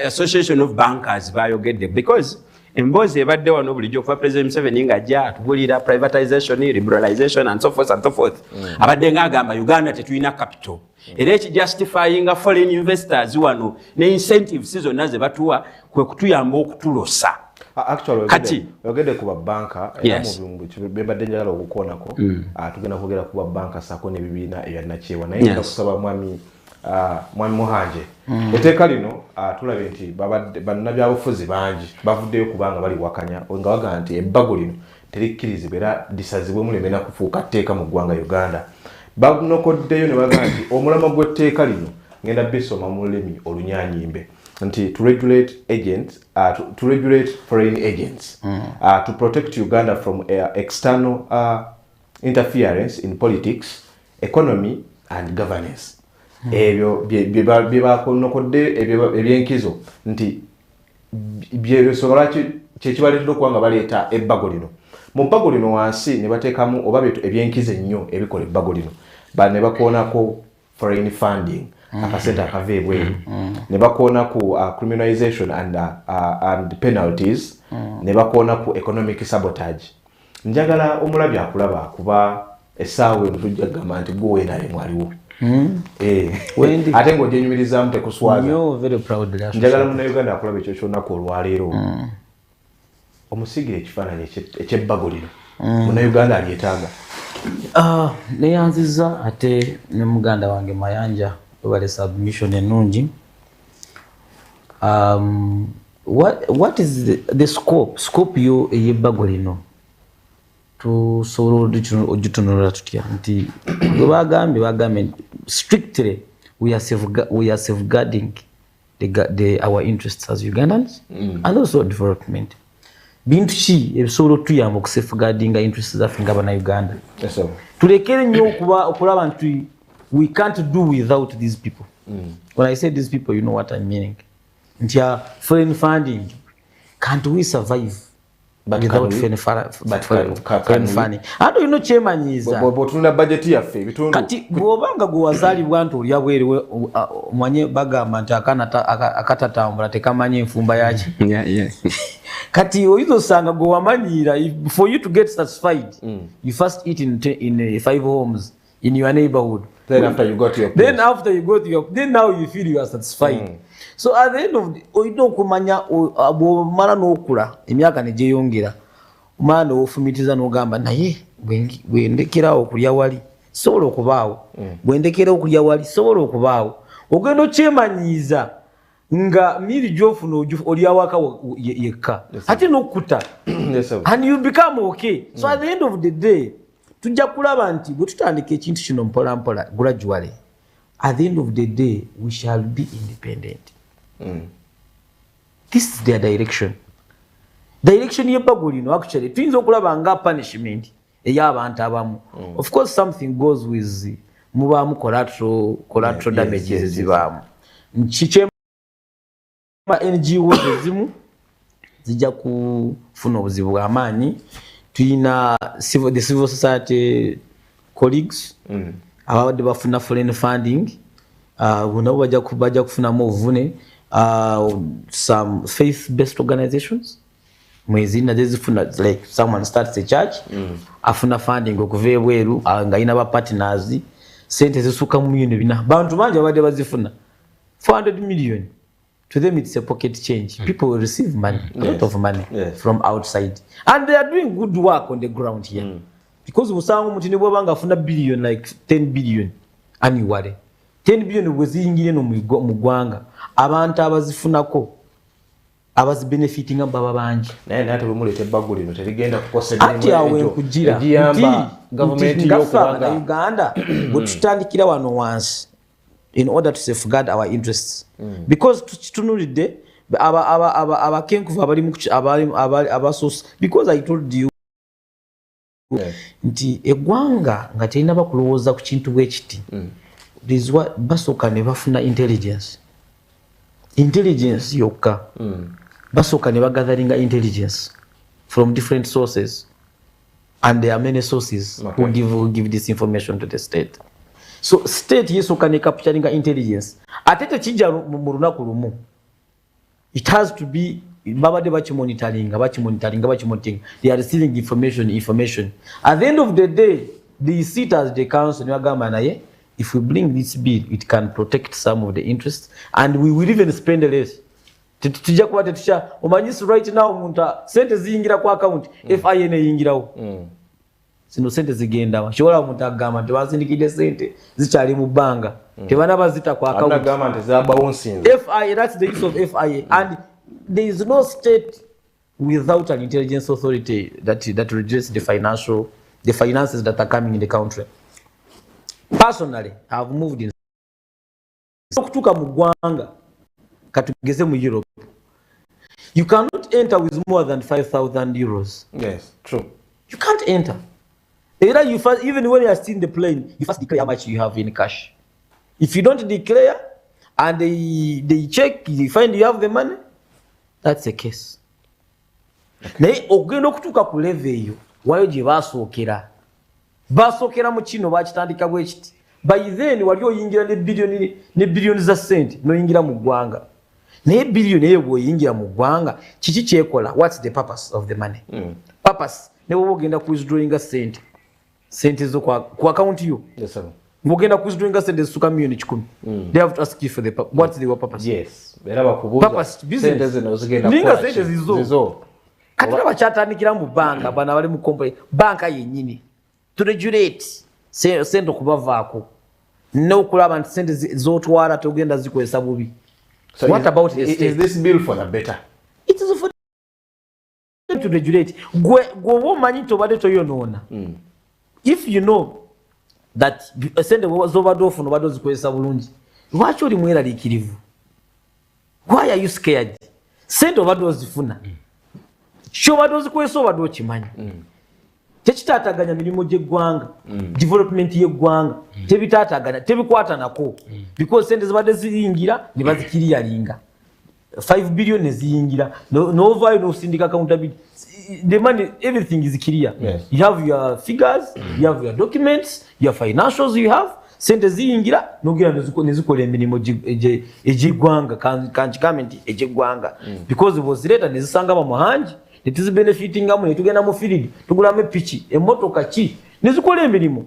Association of Bankers bayogedde because emboozi ebadde wano bulijjo okuva President Museveni ng'ajja atubulira privatization, liberalization and so forth abadde ng'agamba Uganda tetulina capital era ekijustifyinga foreign investors wano ne incentives zonna ze batuwa kwe kutuyamba okutulosa Actually, ogede kuba banka bembadde njagala okukoonako tugenda kwogera kuba banka sako n'ebibiina ebyanakyewa naye nga kusaba mwami Muhanje etteeka lino tulabe nti bannabyabufuzi bangi bavuddeyo kubanga bali wakanya nga bagaa nti ebbago lino terikkirizibwa era lisazibwe mulemena kufuuka tteeka mu ggwanga Uganda banokoddeyo ne bagaa nti omulamwa gw'etteeka lino ngenda bisoma mu lulimi olunyanyimbe nti to regulate agents to regulate foreign agents to protect Uganda from external interference in politics, economy and governance. Ebyo byebakonokodde ebyenkizo nti byebisobola kyekibaletera okuba nga baleeta ebbago lino mu bbago lino wansi ne bateekamu oba ebyenkizo ennyo ebikola ebbago lino ne bakoonako foreign funding akasente akava ebweru ne bakoona ku criminalization and penalties ne bakoona ku economic sabotage. Njagala omulabi akulaba kuba essaawa eno tujja kugamba nti gwe naye mwaliwo ate ng'ogyenyumirizamu tekuswaza. Very proud. Njagala Munnayuganda akulaba ekyo ky'olunaku olwaleero. Omusigire ekifaananyi eky'ebbago lino. Munnayuganda alyetaaga. Neyanziza ate ne muganda wange Mayanja wale submission ennungi. What is the scope yo ey'ebbago lino? Tusobola ogitunulira tutya nti bagambye strictly we are safeguarding our interests as Ugandans and also development. Bintu ki ebisobola otuyamba okusafeguardinga interests zaffe ng'Abannayuganda. Tulekere nnyo okulaba nti we can't do without these people. When I say these people, you know what I'm meaning. Nti foreign funding, can't we survive without foreign funding? And you know kyemanyiiza bw'otunula bajeti yaffe ebitundu kati bw'obanga gwe wazaalibwa nti oli abwerewe omanye bagamba nti akatatambula tekamanya enfumba yaki. Kati oyinza osanga gwe wamanyiira for you to get satisfied you first eat in 5 homes in your neighborhood. Then after you got your then now you feel you are satisfied. So at the end of the oyina okumanya bw'omala n'okula emyaka ne gyeyongera omala n'ofumitiza n'ogamba naye bwe ndekerawo okulya wali sobola okubaawo bwe ndekerawo okulya wali sobola okubaawo ogenda okyemanyiiza nga miri gy'ofuna oli awaka yekka ate n'okkuta and you become okay. So at the end of the day tujja kulaba nti bwe tutandika ekintu kino mpola mpola gradually at the end of the day we shall be independent. This is their direction y'ebbago lino actually tuyinza okulaba nga punishment ey'abantu abamu. Of course something goes with mubaamu collateral damages ezibaamu nkikyema NGOs ezimu zijja kufuna obuzibu bw'amaanyi. Tuyina the civil society colleagues ababadde bafuna foreign funding nabo bajja kufunamu obuvune. Some faith-based organizations mwezi nazo zifuna like someone starts a church afuna funding okuva ebweru nga ina ba partners sente zisuka mu million bina bantu bangi abadde bazifuna 400 million. To them it's a pocket change. People will receive money, a lot of money from outside, and they are doing good work on the ground here because usangu mutine bwabanga afuna billion like 10 billion annually. 10 billion bweziyingire no mu Ggwanga abantu abazifunako abazi benefiting baba bangi naye nate bwemuleta ebbago lino terigenda kukosebwa ati awe kugira egiyamba government y'okubanga Uganda bwe tutandikira wano once in order to safeguard our interests because tutunulidde abakenkufu abasosi because I told you nti eggwanga nga terina bakulowooza ku kintu bwekiti basooka ne bafuna intelligence yokka basooka ne bagatheringa intelligence from different sources and there are many sources who give this information to the state. So state yesooka ne capturinga intelligence ate tekijja mu lunaku lumu. It has to be babadde bakimonitoringa. They are receiving information. At the end of the day they sit as the council ne bagamba naye if we bring this bill it can protect some of the interests and we will even spend less. Tujja kuba tetusha omanyisi right now omuntu sente ziyingira ku account FIA ne yingirawo sino sente zigenda washobola omuntu agamba nti bazindikidde sente zikyali mu bbanga tebana bazita ku account agamba nti zabawo nsinzi FIA. That's the use of FIA and there is no state without an intelligence authority that regulates the finances that are coming in the country. Personally, I have moved in okutuuka mu Ggwanga katugeze mu Europe. You cannot enter with more than 5,000 euros. Yes, true. You can't enter. You first, even when you are still in the plane, you first declare how much you have in cash. If you don't declare and they check, they find you have the money, that's the case. Naye ogenda okutuuka ku level eyo wayo gye basookera mu kino bakitandika bwe kiti. By then wali oyingira ne billion za sente noyingira mu Ggwanga. Naye billion eyo bw'oyingira mu Ggwanga kiki kyekola? What's the purpose of the money? Purpose ne bw'oba ogenda ku withdrawinga sente zo ku account yo. Yes, sir. ngogenda kuzidwenga sente zisuka milioni 10 they have to ask you for the what they were purpose. Yes era bakubuza sente zino zigenda ninga sente zizo kati baba chatandikira mu banka bana bali mu company banka yennyini to regulate sente kubavaako no kulaba nti sente zotwala togenda zikwesa bubi. So what about is this bill for the better? It is for to regulate. Go manyi to bade to yonoona. If you know that sente zobadofu no bado zikwesa bulungi, lwaki oli mweraliikirivu? Why are you scared? Sente bado zifuna. Sho bado zikwesa bado kimanyi. Tekitataganya mirimu gy'eggwanga, development y'eggwanga, tebitataganya, tebikwata nako. Because sente zibadde ziyingira ne bazikiriyalinga. 5 billion neziyingira. No value, no syndic accountability. The money, everything is clear. Yes. You have your figures, you have your documents, your financials you have. Sente ziyingira, nogira nezikola emirimu egy'eggwanga, kankikamenti egy'eggwanga. Because it was later nezisanga bamuhangi. It is benefiting amu netugenda mu field tugulamu pichi emotoka ki nizikola emirimu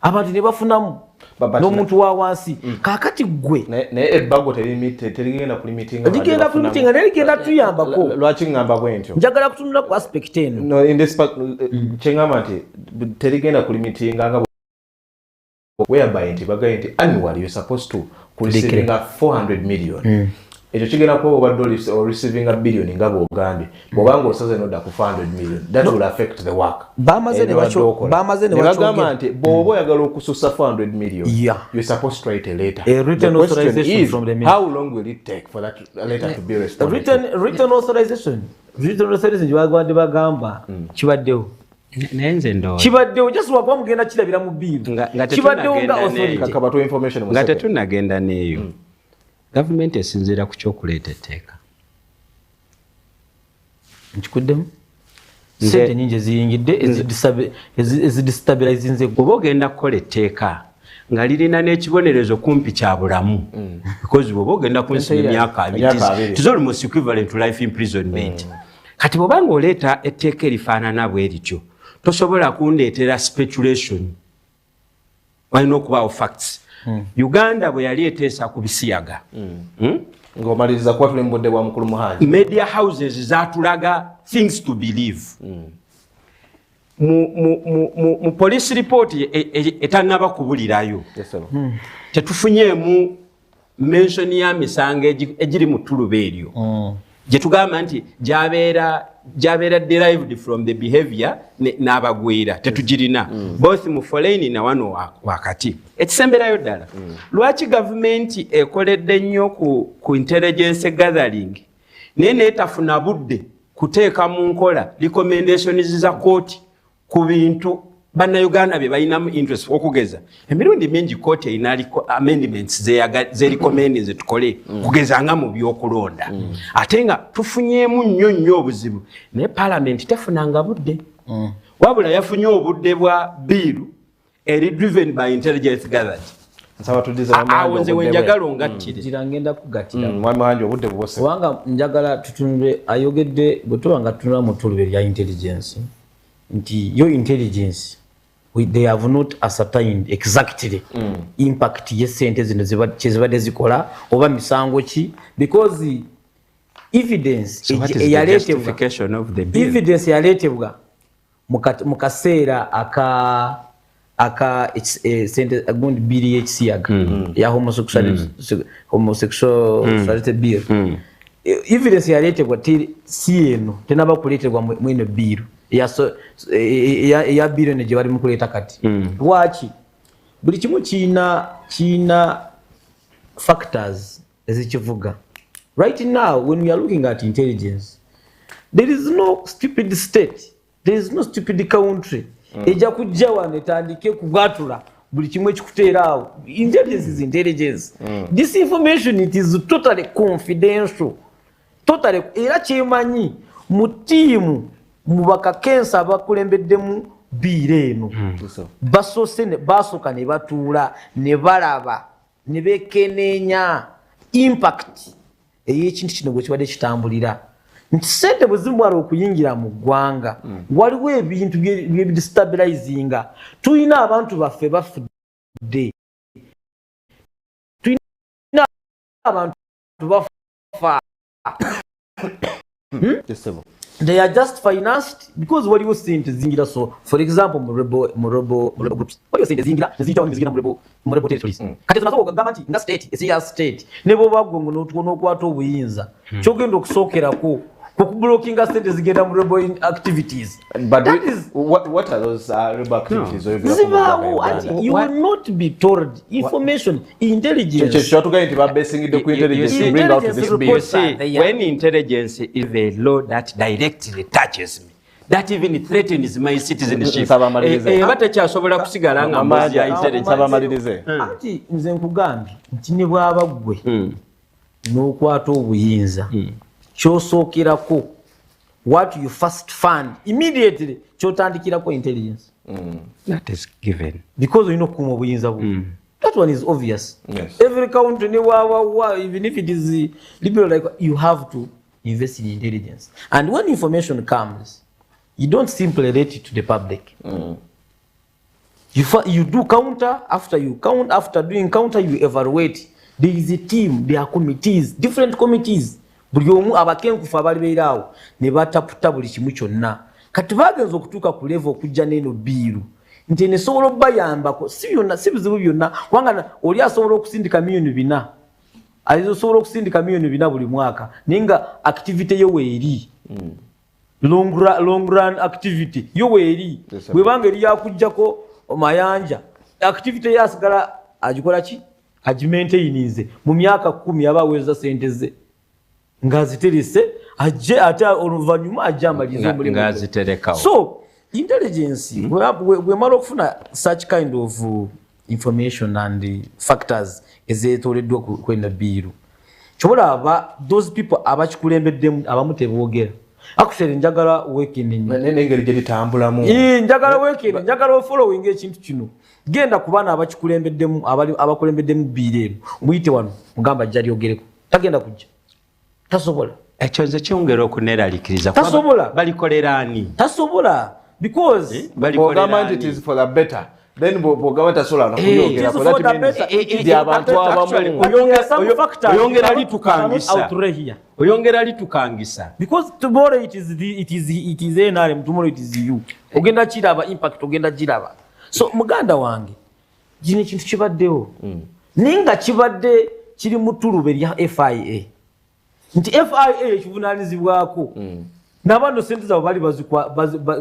abantu ne bafunamu n'omuntu wa wansi kakati gwe ne ebago teligenda ku limiting ligenda ku limiting neligenda tuyambako lwaki ngamba bwentyo njagala kutunula ku aspect eno no in this part chengama nti teligenda ku limiting nga whereby nti bagaye nti annually you're supposed to receiving 400 million ekyo kigenda kuba obadde or receiving a billion nga bw'ogambye bw'obanga osaze nodda ku 400 million that will affect the work bamaze ne bagamba nti bw'oba oyagala okususa 400 million you're supposed to write a letter. A written authorization from the minister. How long will it take for that letter to be responded to? Written authorization gyebagwadde bagamba kibaddewo nenze ndo kibaddewo just wakuba mugenda kirabira mu biiru kibaddewo nga authority kabatu information nga tetunagenda neeyo Government esinzira ku kyokuleeta etteeka. Nkikuddemu? Sente nyingi eziyingidde ezidestabilizinze oba ogenda kukola etteeka nga lirina n'ekibonerezo kumpi kya bulamu. Because bw'oba ogenda kunsiba emyaka 20 it is almost equivalent to life imprisonment. Kati bw'obanga oleeta etteeka erifaanana bwerityo tosobola kundeetera speculation. Walina okubaawo facts. Uganda bwe yali eteesa ku bisiyaga ng'omaliriza kuba tuli mu budde bwa mukulu muhanji media houses zatulaga things to believe mu police report etannaba kubulirayo tetufunyeemu mention ya misango egiri mu ttuluba eryo gye tugamba nti gyabeera derived from the behavior n'abagwira tetugirina both mu foreign na wano wakati ekisemberayo ddala lwaki gavumenti ekoledde nnyo ku intelligence gathering naye neetafuna budde kuteeka mu nkola recommendations za kooti ku bintu bannayuganda bye balinamu interest okugeza emirundi mingi kooti erina amendments zerecommend zetukole kugeza nga mu byokulonda ate nga tufunyeemu nnyo obuzibu naye parliament tefunanga budde wabula yafunye obudde bwa biiru eri driven by intelligence gathered awo nze wenjagala ongattire girangenda kugattira mwami obudde bwose kubanga njagala tutunule ayogedde bwe tuba nga tutunula mu ttuluba erya intelligence nti your intelligence they have not ascertained exactly impact ye sente zino kyezibadde zikola oba misango ki because evidence yaleetebwa mu kaseera aka sente gundi biri y'ekisiyaga ya homosexuality bill evidence yaleetebwa si eno tenaba kuleetebwa mwino biiru ya billion gye bali mu kuleeta kati lwaki buli kimu kiina factors ezikivuga right now when we are looking at intelligence there is no stupid state there is no stupid country ejja kujja wano etandike kugatula buli kimu ekikuteera awo intelligence is intelligence this information it is totally confidential totally era kyemanyi mu tiimu mu bakakensa abakulembeddemu biira eno basooka ne batuula ne balaba ne bekeneenya impact ey'ekintu kino bwe kibadde kitambulira nti sente bwe zimwala okuyingira mu ggwanga waliwo ebintu byebidestabilizinga tulina abantu baffe bafudde abantu bafa. They are just financed because what you see in Zingira. So, for example, Morobo groups. What you see in Zingira, Morobo territories. Katezanazo government in the state, it's your state. Never wagongo no kwato buyinza. Chogendo kusokera ko. Blocking us Zigenda Morobo activities. But that is what are those rebel activities? No. You will not be told information, intelligence. Bring out this bill. When intelligence is a law that directly touches me, that even threatens my citizenship. Batachasobola kusigala nga mbazi ya intelligence. Ati nze nkugambye nti ne bwaba gwe n'okwata obuyinza ky'osookirako what you first fund immediately ky'otandikirako intelligence. That is given. Because you know kukuuma obuyinza bwo. That one is obvious. Yes. Every country, even if it is liberal, like you have to invest in intelligence. And when information comes, you don't simply let it to the public. You do counter, after you count, after doing counter, you evaluate. There is a team, there are committees, different committees. Buli omu abakenkufu abali beerawo ne bataputa buli kimu kyonna. Kati bagenza okutuuka ku level okujja n'eno biiru. Nti nesobola obbayambako si bizibu byonna kubanga oli asobola okusindika miliyoni 4 alizosobola okusindika miliyoni 4 buli mwaka naye nga activity yo weeri long run activity yo weeri bwebanga eri yakujjako mayanja activity yasigala agikola ki agimaintainize mu myaka 10 abaweza sente ze ngaziterese ajje ate oluvannyuma ajje amalize omulimu ngaziterekawo. So intelligence, we mara okufuna such kind of information and factors ezeetoleddwa kwenda biiru. Kyobola those people abakikulembeddemu abamu teboogera. Actually njagala weekend n'engeri gye litambulamu. Njagala weekend njagala following ekintu kino. Genda ku baana abakikulembeddemu abakulembeddemu biiru eno. Muyite wano mugamba ajja lyogereko. Tagenda kujja. Tasobola. Ekyo nze kyongera okuneeralikiriza. Tasobola. Balikolera ani? Tasobola. Because government it is for the better. Then government asola na kuyogera for that better. Ndi abantu abamu oyongera litukangisa. Oyongera litukangisa. Because tomorrow it is NRM, tomorrow it is you. Ogenda kiraba impact ogenda giraba. So muganda wange gino kintu kibaddewo. Ninga kibadde kiri mu tulube lya FIA. Nti FIA kivunanyizibwako. Nabando sente zabo bali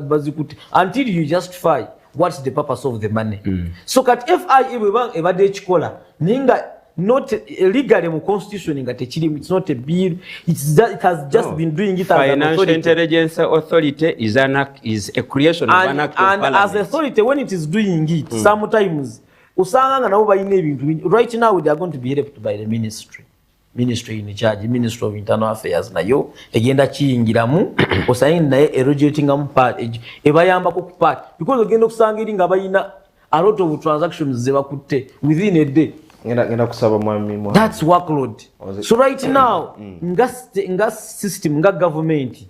bazikuti until you justify what's the purpose of the money. So kat FIA ebadde ekikola ninga not legally mu constitution nga tekiri, it's not a bill, it has just been doing it as Financial Intelligence Authority is a creation of an act of parliament. And as authority when it is doing it, sometimes usanga nga nabo bayina ebintu. Right now they are going to be helped by the ministry in charge, Ministry of Internal Affairs nayo egenda kiyingiramu osayini naye erogatingamu part ebayambako ku part because ogenda okusanga eri nga bayina a lot of transactions ze bakutte within a day. Ngenda kusaba mwami. That's workload. So right now nga system nga government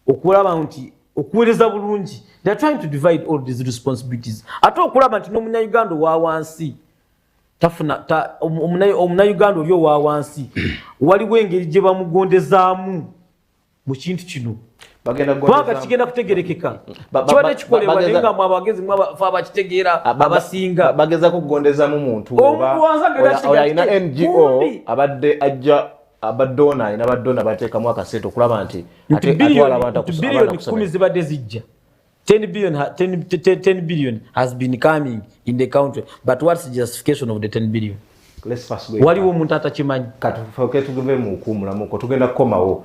okulaba nti okuweereza bulungi, they are trying to divide all these responsibilities. Ate okulaba nti n'omunnayuganda wa wansi tafuna omunnayuganda oli owa wansi waliwo engeri gye bamugondezaamu mu kintu kino kubanga kigenda kutegerekeka kibadde kikolebwa naye nga abagezi mwafe abakitegeera abasinga bagezako kugondezaamu muntu olina NGO abadde ajja abadona alina badona bateekamu akasente okulaba nti atwala abantu bilioni 10 zibadde zijja. 10 billion has been coming in the country, but what's the justification of the 10 billion? Let's first go. Waliwo omuntu atakimanyi katufoke tugive mu kumulamuko tugenda kukomawo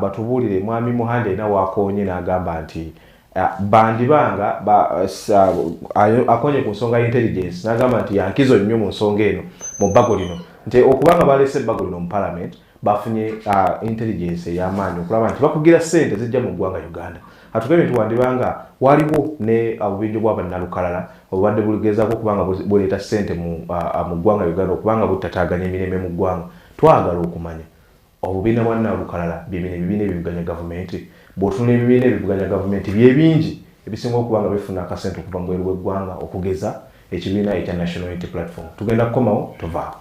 batubulire mwami Muhande na wakonye n'agamba nti bandi banga akonye ku nsonga intelligence n'agamba nti yankizo nnyo mu nsonga eno mu bago lino nti okubanga balese bago lino mu parliament bafunye intelligence y'amaanyi okulaba nti bakugira sente zijja mu ggwanga Uganda. Atugebe tuwandibanga waliwo ne obubinjo bwa bannalukalala obadde buligezako kubanga buleeta sente mu ggwanga Uganda okubanga butataganya emirembe mu ggwanga. Twagala okumanya obubiina bwa bannalukalala byebine ebivuganya gavumenti bw'otuna ebibiina ebivuganya gavumenti byebingi ebisinga okubanga bifuna akasente okuva mu bweru bw'eggwanga okugeza ekibiina ekya National Unity Platform. Tugenda kukomawo tuvaawo.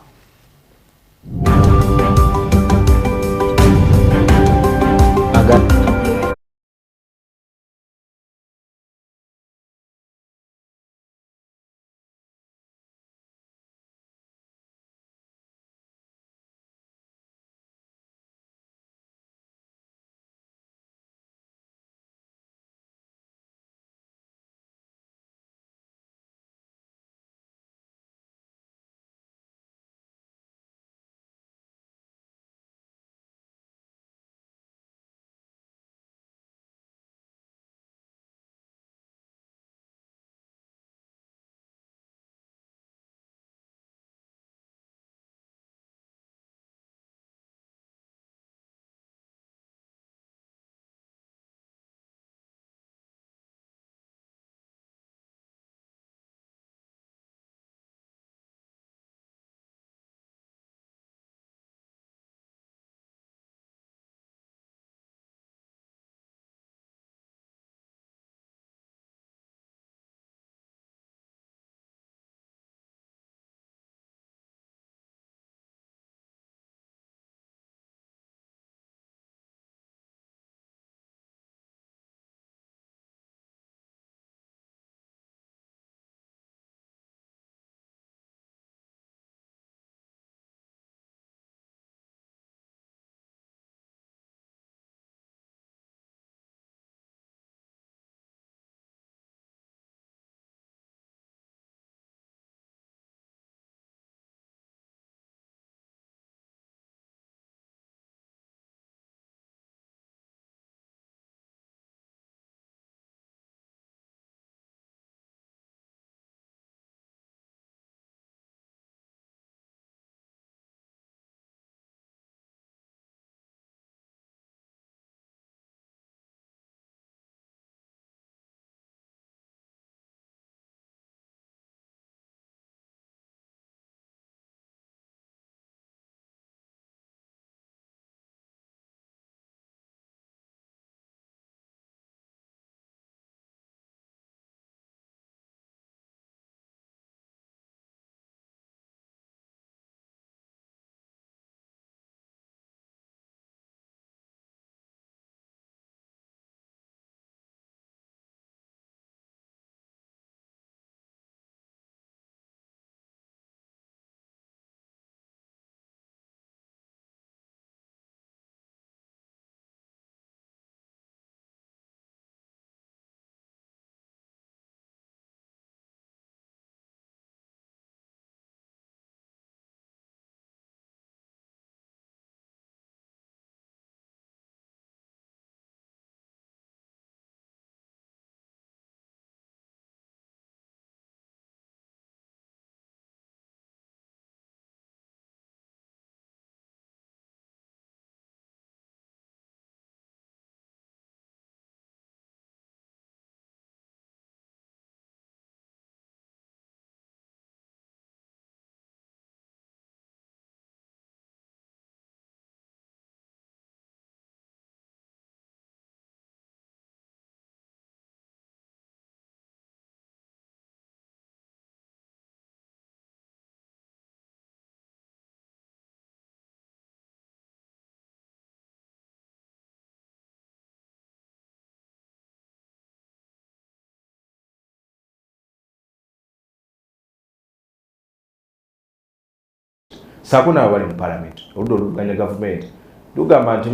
Sakuna abali mu parliament oludda oluvuganya gavumenti tugamba nti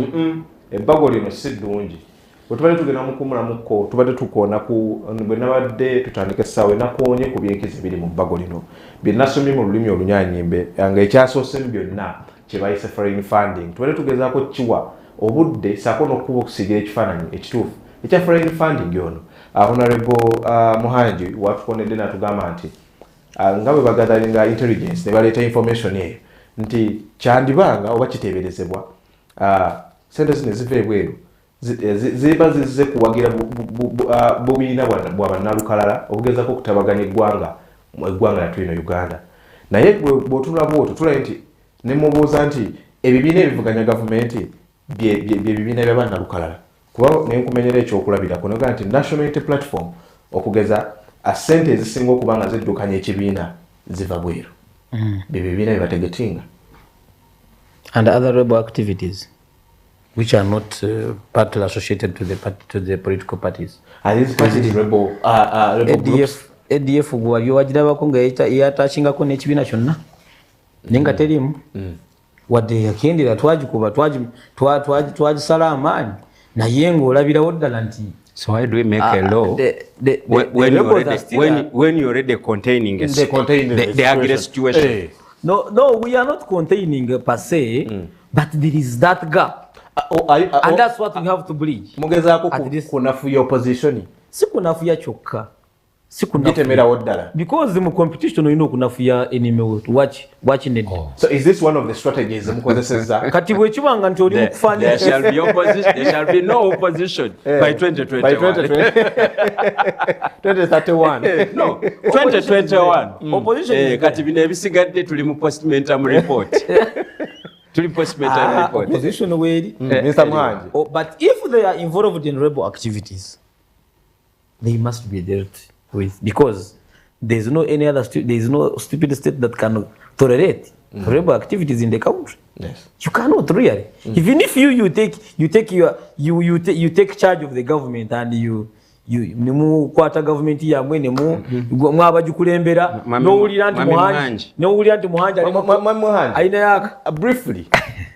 ebbago lino si ddungi bwe tubadde tugenda mukumulamuko tubadde tukoona ku bwe nabadde tutandika essaawa enakoonye ku byenkizi biri mu bbago lino bye nasomye mu lulimi olunyaanyimbe nga ekyasoosemu byonna kye bayise foreign funding tubadde tugezaako kiwa obudde saako n'okuba okusigira ekifaananyi ekituufu ekya foreign funding ono honorable Muhanji watukonedde natugamba nti nga bwe bagadalinga intelligence ne baleeta information eyo nti kyandibanga oba kiteeberezebwa sente zino ziva ebweru ziba zizze kuwagira bubiina bwa bannalukalala okugezako okutabaganya eggwanga yatulino Uganda naye bw'otunula bwotyo tulaye nti ne mubuuza nti ebibiina ebivuganya gavumenti bye bibiina bya bannalukalala kuba ne nkumenyera ekyokulabirako noga nti national unity platform okugeza sente ezisinga okuba nga ziddukanya ekibiina ziva bweru bye bibiina bye bategetinga And other rebel activities which are not partly associated to the political parties. Are these parties rebel groups? ADF gwaliyo wajirabako nga yatachingako n'ekibiina kyonna nenga terimu wadde yakendera twagikuba twagisala amaanyi naye ng'olabirawo ddala nti. So why do we make a law when you're already containing the aggressive situation? Hey. No, we are not containing per se, but there is that gap. And that's what we have to bridge. Mugezaako kunafuya opposition. Si kunafuya kyokka. Because mu competition olina okunafuya enemy wetu watch need. So is this one of the strategies mukozeseza? Kati bwe kibanga nti oli mukufanya there shall be no opposition by 2021. By 2031. No, 2021. Opposition kati bino ebisigadde tuli mu postmortem report. Tuli postmortem report. Opposition weri. Mr. Mwangi. But if they are involved in rebel activities, they must be dealt with, because there's no any other there's no stupid state that can tolerate rebel activities in the country. Yes, you cannot really. Even if you take charge of the government and you nemu kwata government yamwe nemu mwabajukulembera nowulira nti muhanja aina yaka. Briefly,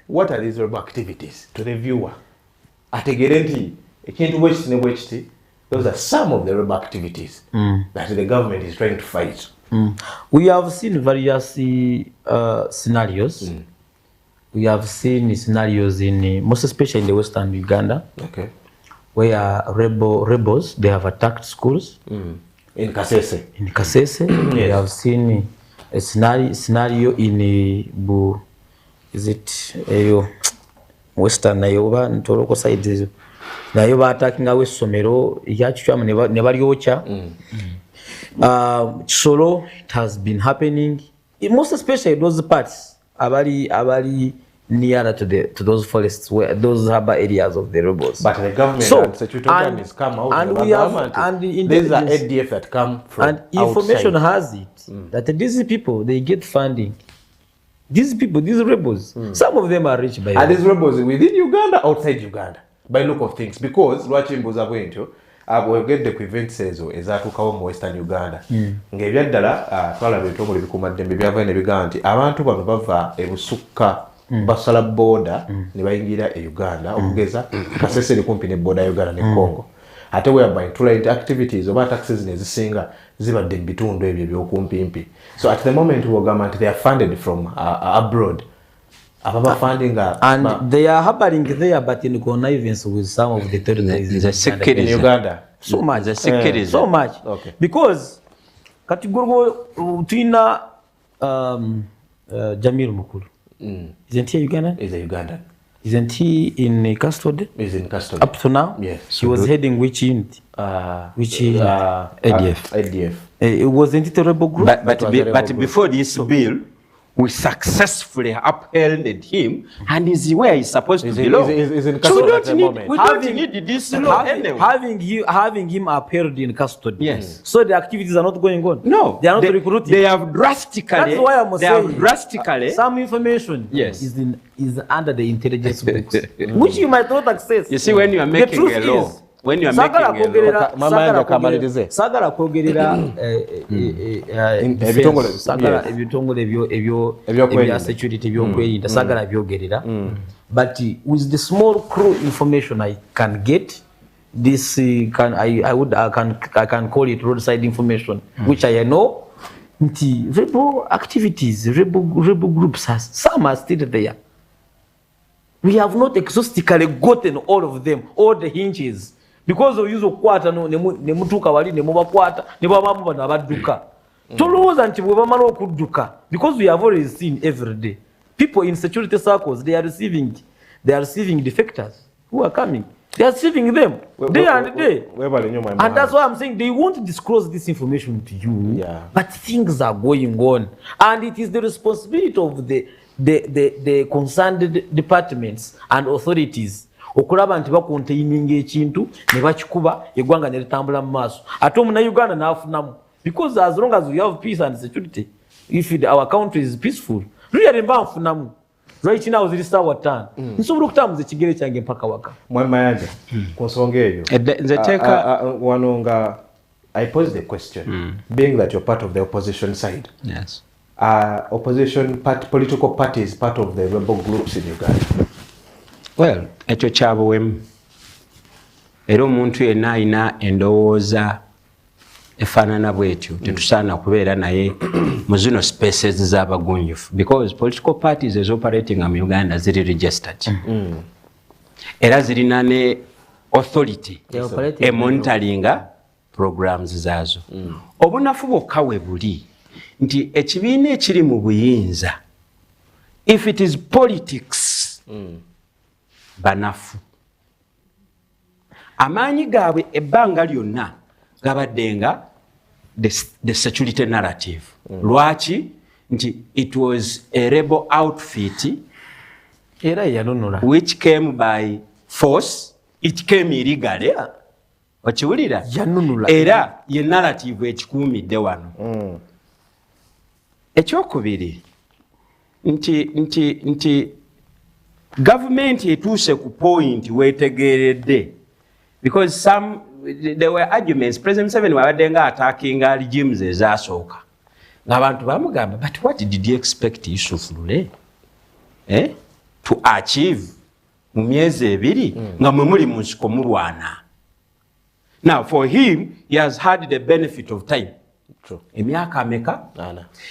what are these rebel activities to the viewer ategere nti ekintu bwekiti ne bwekiti? Those are some of the rebel activities that the government is trying to fight. We have seen various scenarios. We have seen scenarios in most especially in the western Uganda, where rebels they have attacked schools. In Kasese. Yes. We have seen a scenario in is it western Nayoba Ntoroko side. Nayo attacking awe somero yachichwa ne balyocha. Solo, it has been happening, most especially those parts abali nearer to those forests, where those harbor areas of the rebels. But the government and security has come out, and we have these are ADF that come from and information has it that these people they get funding. These people, these rebels, some of them are rich by. Are these rebels within Uganda, outside Uganda? By look of things, because lwaki mbuza bwentyo abwegedde ku events ezo ezatuukawo mu western Uganda ng'ebyaddala twalaba ebitongole bikuumaddembe byava ne bigamba nti abantu bano bava ebusukka basala booda ne bayingira e Uganda okugeza Kasese eri kumpi ne booda ya Uganda ne Congo, ate whereby tourist activities oba taxes nezisinga zibadde mu bitundu ebyo ebyokumpimpi. So at the moment wogamba nti they are funded from abroad. Funding and they are harboring there, but in connivance with some of the terrorists in Uganda. So much, so much. Okay. Because katigurgo tuina Jamil Mukulu. Isn't he Ugandan? He's a Ugandan. Isn't he in custody? He's in custody. Up to now? Yes. He was heading which unit? Which ADF. ADF. It wasn't it a rebel group? But before this bill, we successfully upheld him, and is where he's supposed to belong. He's in custody at the moment. We don't need this law anyway. Having him upheld in custody. Yes. So the activities are not going on. No. They are not recruiting. They have drastically. That's why I'm saying. Some information. Yes. is under the intelligence books, which you might not access. You see, when you are making a law. When you are making a law, sagala kwogerera ebitongole ebya security ebyokwerinda sagala byogerera, but with the small crew information I can get, this I can call it roadside information, which I know nti rebel activities, rebel groups, some are still there. We have not exhaustively gotten all of them, all the hinges. Because of use of kwata no nemutuka wali nemubakwata nebabamu bana abadduka tolowooza nti bwe bamala okudduka, because we have already seen every day people in security circles they are receiving defectors who are coming, they are receiving them day and day, and that's why I'm saying they won't disclose this information to you, but things are going on, and it is the responsibility of the concerned departments and authorities okulaba nti bakontaininga ekintu ne bakikuba eggwanga ne litambula mu maaso ate Uganda n'afunamu, because as long as we have peace and security, if our country is peaceful, really mba nfunamu. right now ziri sawa 5 nsobola okutambuza ekigere kyange mpaka waka Mwamayanja ku nsonga eyo nze teeka wano nga I pose the question being that you're part of the opposition side. Yes. Opposition political parties part of the rebel groups in Uganda. Well, ekyo kyabuwemu era omuntu yenna alina endowooza efaanana bwetyo tetusaana kubeera naye mu zino spaces z'abagunjufu because political parties is operating mu Uganda ziri registered era zirina ne authority emonitoringa programs zaazo obunafu bwokka we buli nti ekibiina ekiri mu buyinza if it is politics banafu amaanyi gaabwe ebbanga lyonna gabaddenga the security narrative lwaki nti it was a rebel outfit era yanunula which came by force it came illegally okiwulira yanunula era ye narrative ekikuumidde wano ekyokubiri nti gavumenti etuuse ku point wetegeeredde because there were arguments President Museveni wabadde nga attacking regimes ezasooka ng'abantu bamugamba but what did you expect Yusuf Lule to achieve mu myezi 2 nga mwe muli mu nsiko mulwana. Now for him he has had the benefit of time. True. Emyaka ameka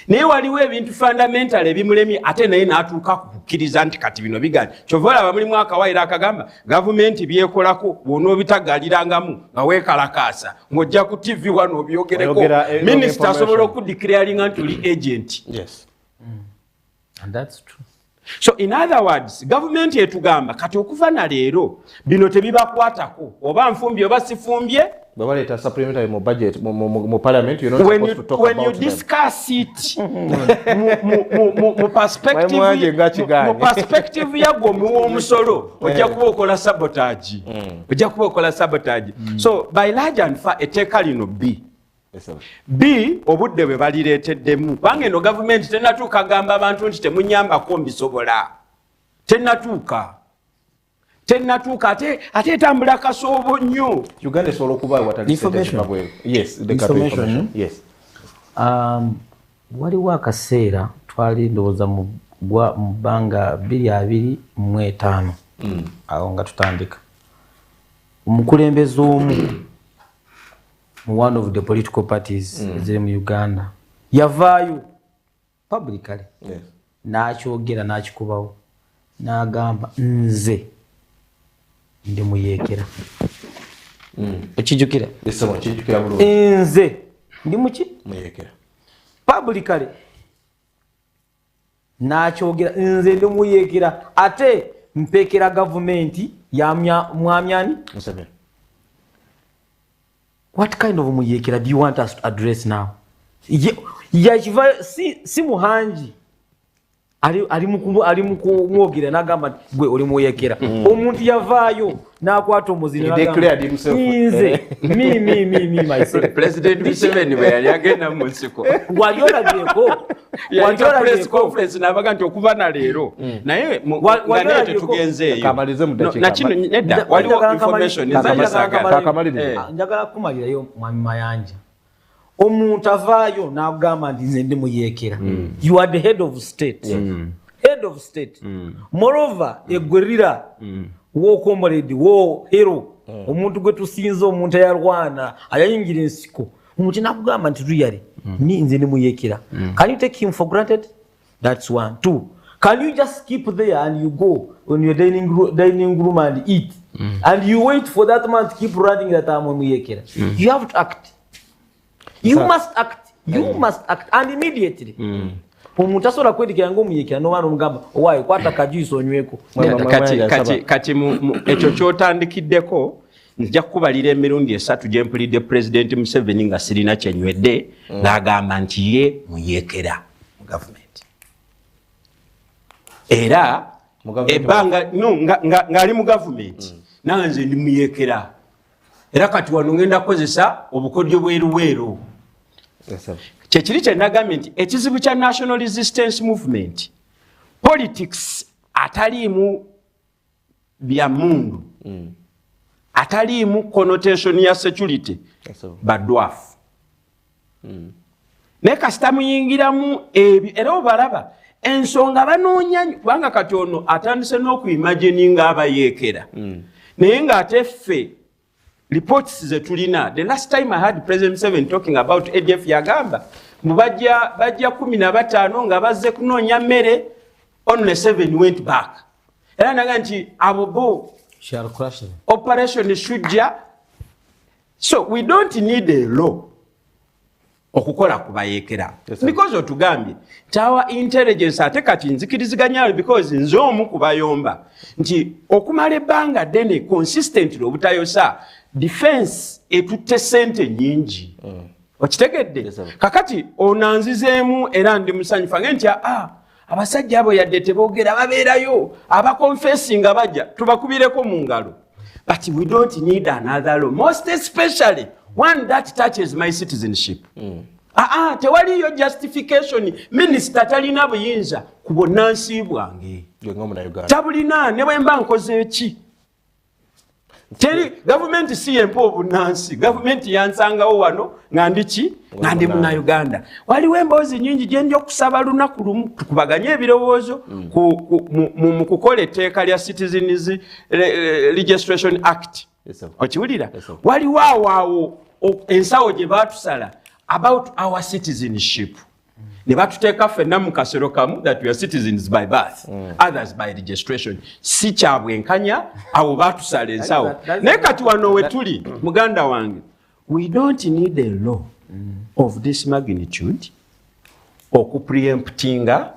naye waliwo ebintu fundamental ebimulemye ate naye n'atuuka kukkiriza nti kati bino bigani kyovola bamulimu akawaira akagamba gavumenti byekolako bw'onoobitagalirangamu nga weekalakaasa ng'ojja ku TV wano obyogereko minisita asobola okudeclaringa nti oli agent. Yes. And that's true. So in other words gavumenti etugamba kati okuva na leero bino tebibakwatako oba nfumbye oba sifumbye. Bawaleta supplementary mu budget mu parliament you're not supposed to talk about them. When you discuss it mu perspective yago muwomusolo ojja kuba okola sabotage so by large and far eteeka lino B obudde bwe balireeteddemu kubanga eno gavumenti tennatuuka gamba abantu nti temunyambako mbisobola tennatuuka ate etambula kasoobo nnyo. Uganda esobola okuba watali yes the information yes waliwo akaseera twali ndowooza mu bbanga 2025 awo nga tutandika omukulembeze omu mu one of the political parties eziri mu Uganda yavaayo publicly n'akyogera n'akikubawo n'agamba nze ndi muyeekera okijjukira nze ndi muki muyeekera publicly n'akyogera nze ndi muyeekera ate mpeekera gavumenti ya mwamyani Museveni. What kind of muyeekera do you want us to address now? Yakiva si muhanji ali mukumwogera n'agamba gwe oli muyeekera omuntu yavaayo n'akwata omuziro nze mi myself President Museveni bwe yali agenda mu nsiko wali olabyeko press conference n'abaga nti okuva na leero naye nga naye tetugenzeeyo nakino nedda waliwo information njagala kumalirayo mwami Mayanja omuntu avaayo n'agamba nti nze ndi muyeekera you are the head of state moreover egwerira wo comrade wo hero omuntu gwe tusinze omuntu ayalwana ayayingira ensiko omuntu nakugamba nti really ni nze ndi muyeekera can you take him for granted? That's one. Two, can you just keep there and you go on your dining room and eat and you wait for that man to keep running that I'm muyeekera? You have to act. You must act and immediately. Omuntu asobola kwedikira ng'omuyeekera n'omwana omugamba owaayo kwata kajuice onyweko. Kati ekyo kyotandikiddeko nja kukubalira emirundi 3 gye mpulidde President Museveni nga sirina kyenywedde ng'agamba nti ye muyeekera mu gavumenti. Era ebbanga ng'ali mu gavumenti nange nze ndi muyeekera. Era kati wano ngenda kukozesa obukodyo bweruweeru. Kyekiri kye nagambye nti ekizibu kya national resistance movement politics ataliimu bya mundu ataliimu connotation ya security badwafu ne kasita muyingiramu ebyo era obalaba ensonga banoonya kubanga kati ono atandise n'okuimagininga abayeekera naye ng'ate ffe reports ze tulina the last time I had President Museveni talking about ADF yagamba bajja 15 nga bazze kunoonya mmere only 7 went back era naga nti abo bo operation shujja so we don't need a law okukola kubayeekera because otugambye tawa intelligence ate kati nzikiriziganya because nze omu kubayomba nti okumala ebbanga ddene consistently obutayosa defense etutte sente nyingi okitegedde kakati onanzizeemu era ndi musanyufu ange nti abasajja abo yadde teboogera babeerayo abakonfesinga bajja tubakubireko mu ngalo but we don't need another law most especially one that touches my citizenship tewaliyo justification minister talina buyinza ku bonnansi bwange tabulina ne bwe mba nkoze eki teri government si yempa obunnansi government yansangawo wano nga ndiki nga ndi Munnayuganda waliwo emboozi nyingi gye ndi okusaba lunaku lumu tukubaganye ebirowoozo mu kukola etteeka lya Citizens Registration Act okiwulira waliwo awaawo ensawo gye baatusala about our citizenship ne batuteeka ffenna mu kasero kamu that we are citizens by birth others by registration si kyabwenkanya awo baatusala ensawo naye kati wano we tuli muganda wange we don't need a law of this magnitude okupreemptinga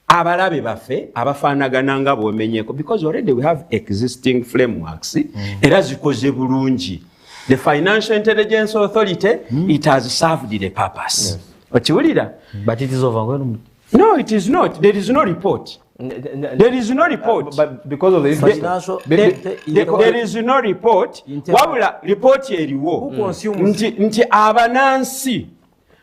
abalabe baffe abafaanagana nga bwomenyeko because already we have existing frameworks era zikoze bulungi. The Financial Intelligence Authority, it has served the purpose. But it is overwhelmed. No, it is not. There is no report. There is no report. But because of the financial, there is no report. Wabula report eriwo. Nti abanansi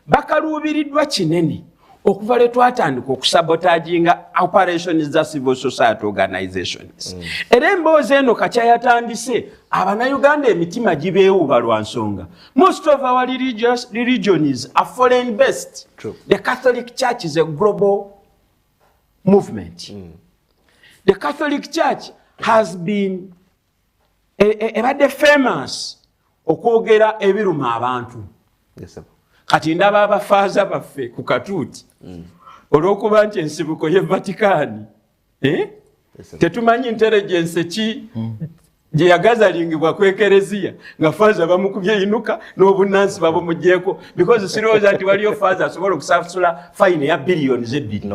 bakaluubiridwa kinene okuva lwe twatandika okusabotaginga operations za civil society organizations. Era emboozi eno kati yatandise Abanayuganda emitima gibeewuba lwa nsonga. Most of our religions are foreign based. The Catholic Church is a global movement. The Catholic Church has been ebadde famous okwogera ebiruma abantu. Kati ndaba abafaaza baffe ku katuuti olw'okuba nti ensibuko ye Vatican tetumanyi intelligence ki gye yagazalingibwa ku ekereziya nga faaza bamukubye eyinuka n'obunnansi babumugyeko because sirowooza nti waliyo faaza asobola okusasula fine ya billions ebbiri.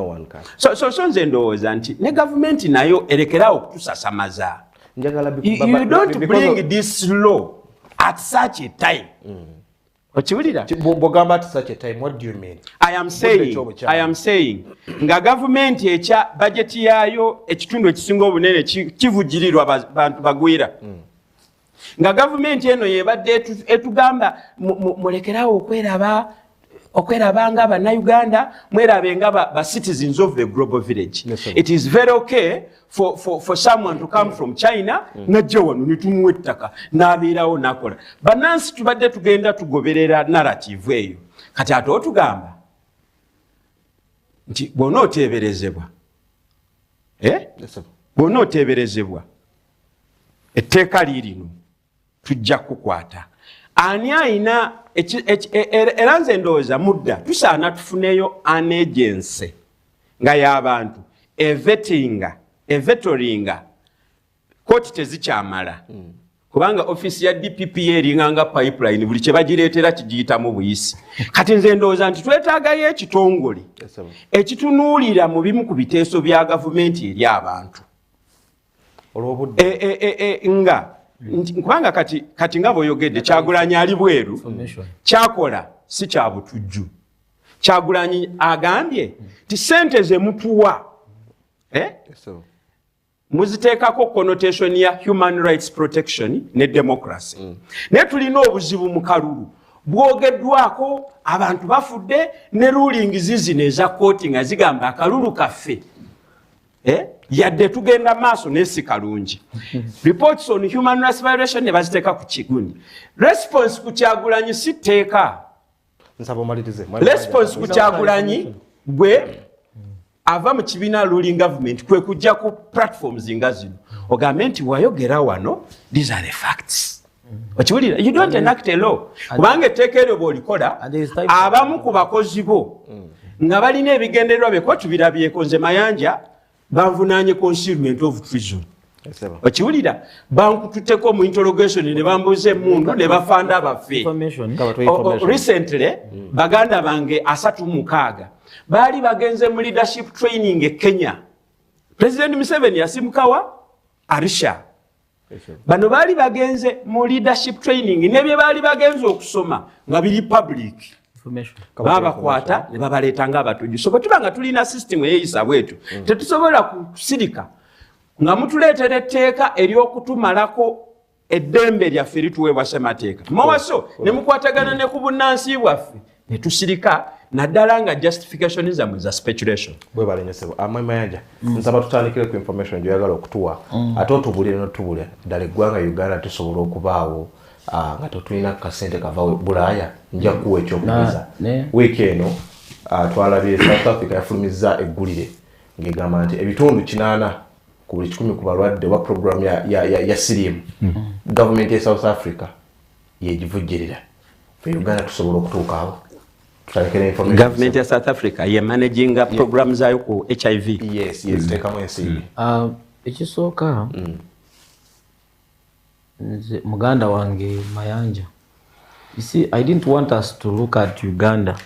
So nze ndowooza nti ne gavumenti nayo erekerawo okutusasamaza. You don't bring this law at such a time. Bogamba at such a time, what do you mean? I am saying nga government echa budget yayo ekitundu ekisinga obunene kivugirirwa bantu bagwira. Nga government eno yebadde etugamba mulekerawo okweraba nga Bannayuganda mwerabe nga ba citizens of the global village. It is very okay for someone to come from China najja wano nitumuwa ettaka n'abeerawo nakola. Bannansi tubadde tugenda tugoberera narrative eyo. Kati ate otugamba nti bw'onooteeberezebwa bw'onooteeberezebwa etteeka liirino tujja kukwata. Ani alina era nze ndowooza mudda tusaana tufuneyo an agency nga y'abantu evetoringa kooti tezikyamala kubanga office ya DPP eringa nga pipeline buli kye bagireetera kigiyitamu buyisi. Kati nze ndowooza nti twetaagayo ekitongole ekitunuulira mu bimu ku biteeso bya gavumenti eri abantu nga kubanga kati nga bw'oyogedde Kyagulanyi ali bweru kyakola si kya butujju. Kyagulanyi agambye ti ssente ze mutuwa muziteekako connotation ya human rights protection ne democracy. Naye tulina obuzibu mu kalulu bwogeddwako abantu bafudde ne ruling zizino eza kooti nga zigamba akalulu kaffe yadde tugenda maaso nesi kalungi. Reports on human rights violation ne baziteeka ku kiguni. Response ku Kyagulanyi si tteeka. Response ku Kyagulanyi bwe ava mu kibiina ruling government kwe kujja ku platforms nga zino ogambe nti wayogera wano, these are the facts. Okiwulira, you don't enact a law. Kubanga etteeka eryo bw'olikola abamu ku bakozi bo nga balina ebigendererwa bye kooti birabyeko. Nze Mayanja banvunaanye concealment of treason. Okiwulira, bankututeko mu interrogation ne bambuuza emmundu ne bafanda baffe. Recently baganda bange 36 baali bagenze mu leadership training e Kenya. President Museveni yasimukawa Arusha. Bano baali bagenze mu leadership training ne bye baali bagenze okusoma nga biri public. Babakwata ne babaleeta ng'abatuuju. So bwe tuba nga tulina system eyeyisa bwetu tetusobola kusirika nga mutuleetera etteeka ery'okutumalako eddembe lyaffe lituweebwa ssemateeka. Maaso ne mukwatagana ne ku bunnansi bwaffe ne tusirika naddala nga justification zammwe za speculation. Bwe balenyesebwa Mayanja nsaba tutandikire ku information gyoyagala okutuwa ate otubulire n'otubulira ddala eggwanga Uganda tusobola okubaawo nga tetulina kasente kava Bulaaya nja kuwa ekyokubuuza. Wiiki eno twalabye South Africa yafulumizza eggulire ng'egamba nti ebitundu 8 ku buli 10 ku balwadde wa program ya Siriimu gavumenti ya South Africa yegivujjirira. Fe Uganda tusobola okutuuka awo. Government ya South Africa ye managing programs zayo ku HIV. Yes, tekamu ensimbi. Ekisooka muganda wange Mayanja. You see, I didn't want us to look at Uganda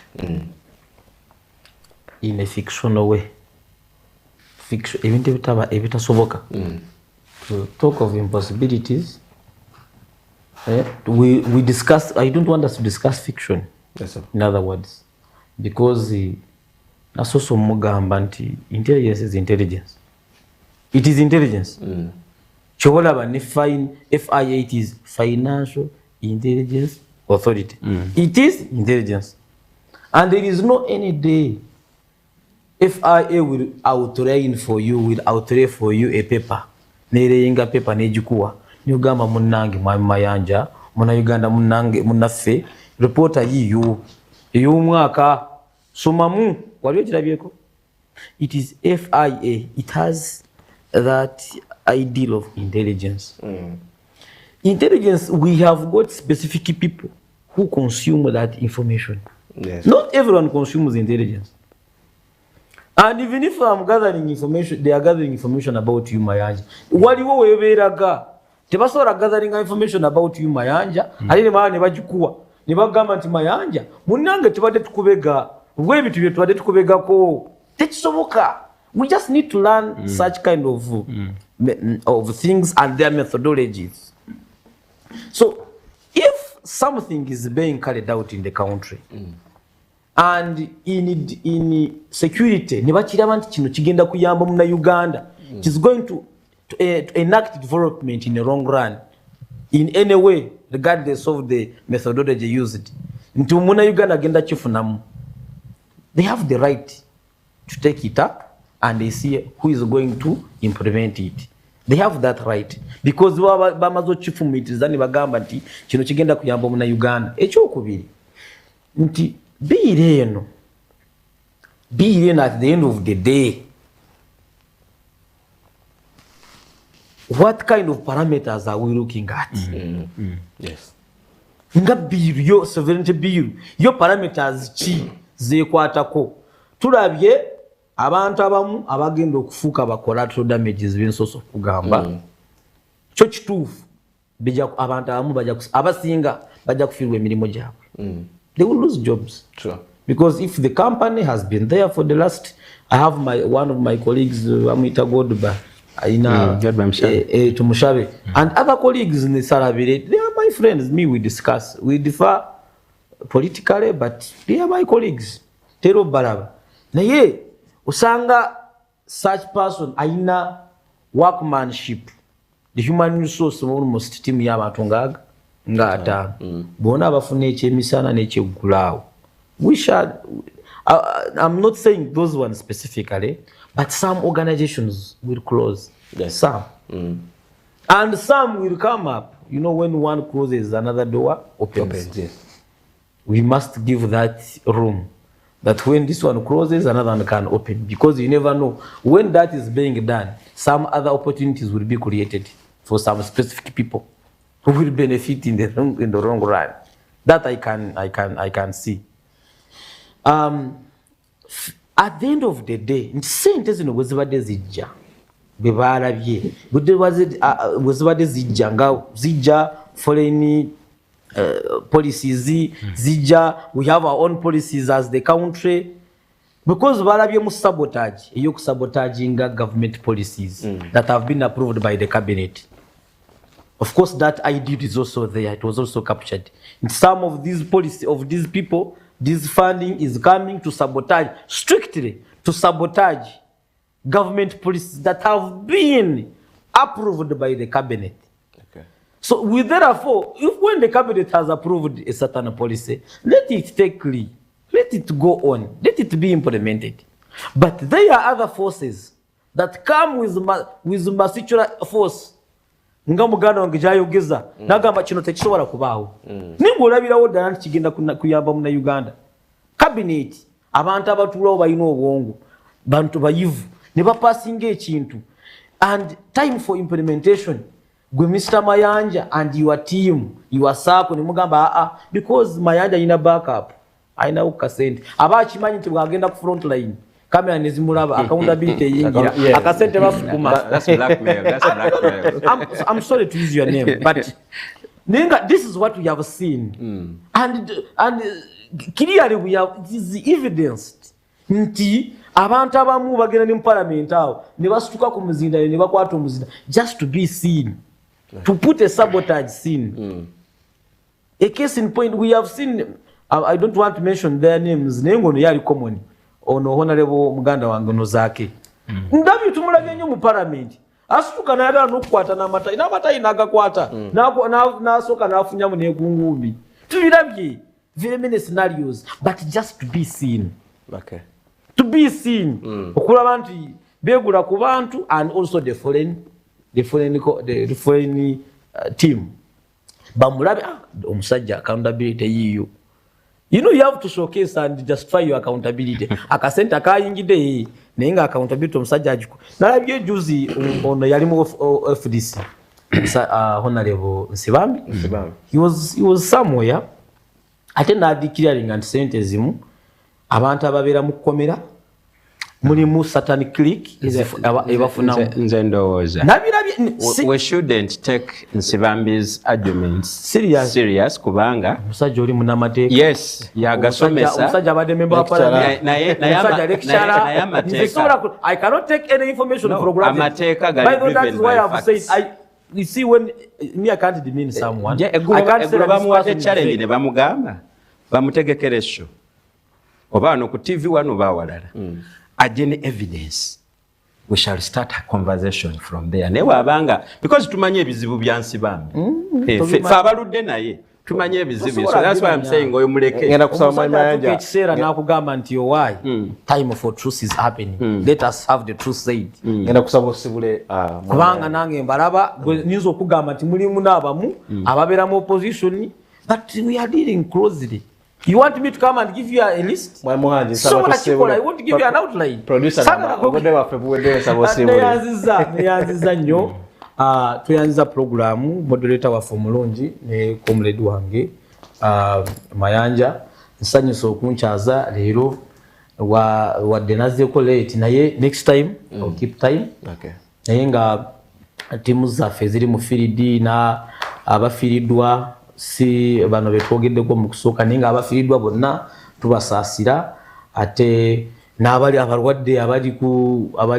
in a fictional way. Ebitasoboka. To talk of impossibilities. We discuss. I don't want us to discuss fiction. Yes, sir. In other words, because nasoso mugamba nti intelligence is intelligence. It is intelligence. Chobolaba ne FIA, it is Financial Intelligence Authority. It is intelligence. And there is no any day FIA will outrain for you, will outlay for you a paper. Nereyinga paper nejikuwa. Nyugamba munange Mayanja, muna Uganda munange munaffe. Reporter yiyo mwaka somamu waliyo kirabyeko. It is FIA. It has that ideal of intelligence. Intelligence, we have got specific people who consume that information. Yes. Not everyone consumes intelligence. And even if I'm gathering information, they are gathering information about you, Mayanja. Waliwo webeeraga tebasobola gathering information about you, Mayanja. Alile maana ne bagikuwa. Ne bagamba nti Mayanja munange tubadde tukubega bwe bitu bye tubadde tukubegako tekisoboka. We just need to learn such kind of things and their methodologies. So if something is being carried out in the country and in security ne bakiraba nti kino kigenda kuyamba mu Uganda, it is going to enact development in the long run in any way regardless of the methodology used. Nti muna Uganda agenda kifunamu. They have the right to take it up and they see who is going to implement it. They have that right because bamazo chifumitiriza ni bagamba nti kino kigenda kuyamba muna Uganda. Ekyokubiri nti biire at the end of the day, what kind of parameters are we looking at? Yes. Nga biru yo sovereignty biru yo parameters chi zekwatako. Tulabye abantu abamu abagenda okufuuka ba collateral damages binsoso kugamba. Kyo kituufu bija abantu abamu abasinga bajja kufiirwa emirimu gyabwe. They will lose jobs. Sure. Because if the company has been there for the last, I have one of my colleagues, Amita Godba, Tumushabe, and other colleagues in the Sarabire, they are my friends. We discuss. We differ politically, but they are my colleagues. Tero Baraba. Naye, usanga such person, aina workmanship, the human resource almost team yabatungaga. nga ataano bona abafuna ekyemisana n'ekyeggulaawo. We shall I'm not saying those ones specifically, but some organizations will close. Yes. Some. And some will come up. You know, when one closes, another door opens. Yes. We must give that room. That when this one closes, another one can open. Because you never know. When that is being done, some other opportunities will be created for some specific people who will benefit in the long run. That I can see. At the end of the day, sente zino bwezibadde zijja bebalabye bwezibadde zijja nga zijja foreign policies zijja, we have our own policies as the country, because balabye mu sabotage eyokusabotaging government policies that have been approved by the cabinet. Of course, that idea is also there. It was also captured. In some of these policies of these people, this funding is coming to sabotage, strictly to sabotage government policies that have been approved by the cabinet. Okay. So we therefore, if when the cabinet has approved a certain policy, let it take lead, let it go on, let it be implemented. But there are other forces that come with masitual force. Nga muganda wange gyayogeza nagamba kino tekisobola kubaawo ninga olabirawo ddala nti kigenda kuyamba muna Uganda. Cabinet abantu abatuulawo balina obwongo, bantu bayivu ne bapasinga ekintu, and time for implementation gwe Mr. Mayanja and your team, your circle, ne mugamba because Mayanja alina backup, alina kasente aba akimanyi nti bwagenda ku front line kamera nezimulaba accountability yingira akasente basukuma. That's blackmail. That's blackmail. I'm sorry to use your name, but this is what we have seen. And clearly we have, it is evidenced nti abantu abamu bagenda ne parliament awo ne basituka ku muzinda ne bakwata omuzinda just to be seen, to put a sabotage scene. A case in point, we have seen, I don't want to mention their names, nengono yali common ono honorable muganda wange no zake ndabyo tumulage nnyo mu parliament asituka nayagala n'okukwata n'amatayi n'agakwata n'asooka n'afunyamu n'egungumbi. Tubirabye very many scenarios, but just to be seen. Okay. To be seen. Okulaba nti beegula ku bantu, and also the foreign team bamulabe omusajja accountability yiyo. You know, you have to showcase and justify your accountability. Akasenta kayingide nenga accountability omusajja ajiko. Nalabye juzi ono yali mu FDC. Honorable Nsibambi. He was somewhere. Ate na declaring and sente zimu abantu ababeera mu komera mulimu satanic clique ebafuna nze ndowooza we shouldn't take Nsibambi's arguments serious kubanga musajja oli munamateeka. Yes, yagasomesa omusajja abadde member wa parliament naye lecturer. I cannot take any information from granted. Amateeka gali driven by facts. You see, when me I can't demean someone, I can't say bamuwate challenge ne bamugamba bamutegekere sho oba no ku TV wano bawalala agene evidence, we shall start a conversation from there. Ne wabanga because tumanye ebizibu bya Nsibambi fa abaludde naye tumanye ebizibu, so that's why I'm saying oyo muleke ngenda kusaba Mayanja ekiseera n'akugamba nti why time for truth is happening. Let us have the truth said. ngenda kusaba osibule kubanga nange mbalaba ninzo okugamba nti mulimu n'abamu ababeera mu opposition, but we are dealing closely. You want me to come and give you a list? Mwa muhanji So I want to give you an outline. Producer ngode wafe buwede sabo osibule neyanziza nnyo. Tuyanziza programu moderator wa Formulonji ne comrade wange Mayanja. Nsanyusa okunkyaza leero wadde nazzeko late naye next time I'll keep time. Okay. Naye nga timu zaffe ziri mu field na abafiridwa si bano betwogeddeko mu kusooka, naye nga abafiridwa bonna tubasaasira, ate n'abali abalwadde abali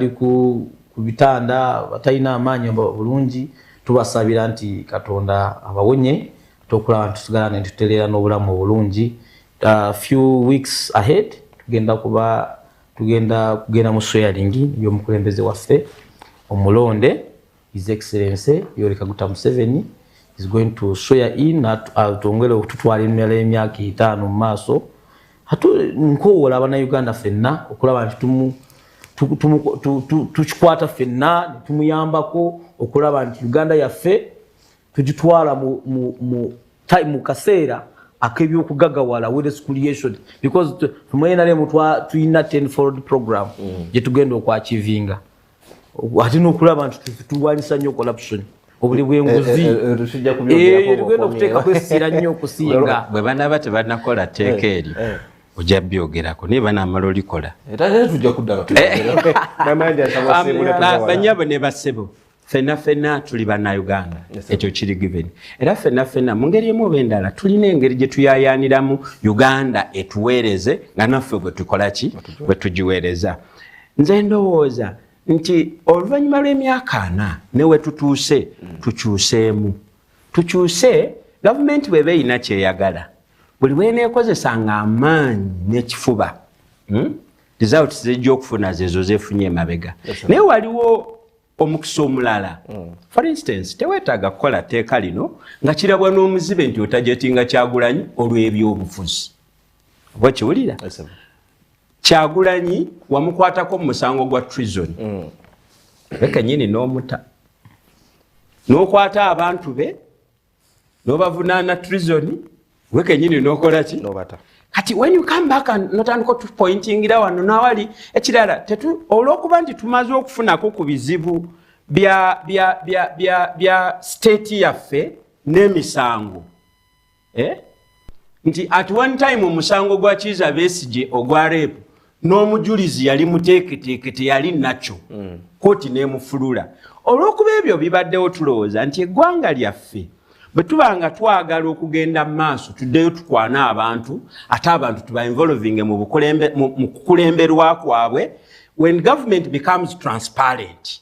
ku bitanda batalina amaanyi bulungi tubasabira nti Katonda abawonye, tokulaba nti tusigala ne tutereera n'obulamu bulungi. Few weeks ahead tugenda mu swearing y'omukulembeze waffe omulonde His Excellency Yoweri Kaguta Museveni. is going to swear in atongere okututwala emyala emyaka 5 mu maaso nkowola abannayuganda ffenna okulaba nti tukikwata ffenna ne tumuyambako okulaba nti Uganda yaffe tugitwala mu kaseera ak'ebyokugagawala with spoliation because tumwenalemu tuyina 10-fold program gye tugenda okwachivinga ate n'okulaba nti tulwanyisa nnyo corruption obuli bw'enguzi tugenda okuteeka kwesiira nnyo okusinga bwe banaba tebanakola tteeka eryo ojja byogerako naye banaamala olikola banyabo ne basebo fenna tuli bannayuganda ekyo kiri given era fenna mu ngeri emu oba endala tulina engeri gye tuyayaaniramu Uganda etuweereze nga naffe bwe tukola ki bwe tugiweereza. Nze ndowooza nti oluvannyuma lw'emyaka 4 ne we tutuuse tukyuse gavumenti bw'eba erina kyeyagala buli bweneekozesanga amaanyi n'ekifuba results zijja okufuna zezo zefunye emabega naye waliwo omukisa omulala for instance teweetaaga kukola tteeka lino nga kirabwa n'omuzibe nti otajetinga Kyagulanyi olw'ebyobufuzi oba kiwulira Kyagulanyi wamukwatako mu musango gwa treason kenyini n'omuta n'okwata abantu be n'obavunaana treason we kenyini n'okola ki kati when you come back and notandika tupointingira wano nawali ekirala olw'okuba nti tumaze okufunako ku bizibu bya state yaffe n'emisango nti at one time omusango gwa Kiza Besigye ogwa rape n'omujulizi yali muteeketeeke teyali nakyo kooti n'emufulula olw'okuba ebyo bibaddewo tulowooza nti eggwanga lyaffe bwe tubanga twagala okugenda mu maaso tuddeyo tukwana abantu ate abantu tuba involving mu kukulemberwa kwabwe when government becomes transparent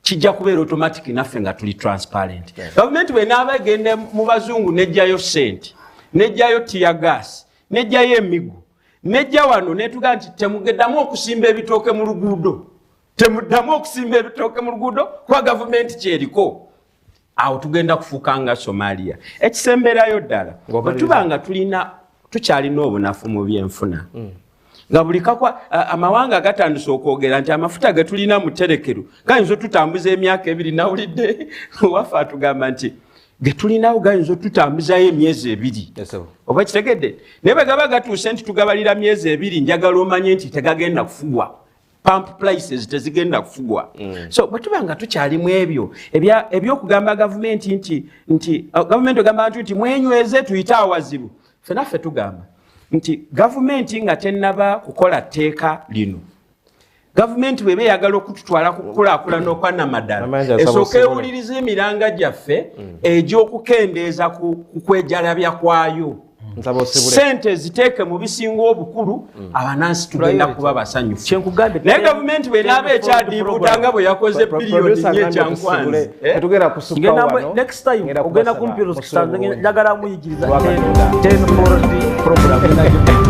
kijja kubeera automatic naffe nga tuli transparent government bwenaaba egenda mu bazungu nejjayo sente nejjayo tear gas nejjayo emigo nejja wano netuga nti temugeddamu okusimba ebitooke mu luguudo kuba government kyeriko awo tugenda kufuuka nga Somalia ekisemberayo ddala bwe tubanga tukyalina obunafu mu byenfuna nga buli amawanga gatandise okwogera nti amafuta ge tulina mu tterekeru gayinza otutambuza emyaka 2 nawulidde waffe atugamba nti ge tulinawo gayinza otutambuzayo emyezi 2 oba kitegedde naye bwe gaba gatuuse nti tugabalira myezi 2 njagala omanye nti tegagenda kufugwa pump prices tezigenda kufugwa so bwe tubanga tukyalimu ebyo ebyokugamba gavumenti nti gavumenti ogamba nti mwenyweze tuyite awazibu ffenaffe tugamba nti gavumenti nga tennaba kukola tteeka lino gavumenti bweba eyagala okututwala kukulaakulana okwannamaddala esooka ewuliriza emiranga gyaffe egy'okukendeeza ku kwejalabya kwayo sente ziteeke mu bisinga obukulu abanansi tugenda kuba basanyufu naye gavumenti bwenaaba ekyadiibutanga bwe yakoze biliyoni nye kyankwanzi next time ogenda kumpiroskisa njagala muyigiriza 10 program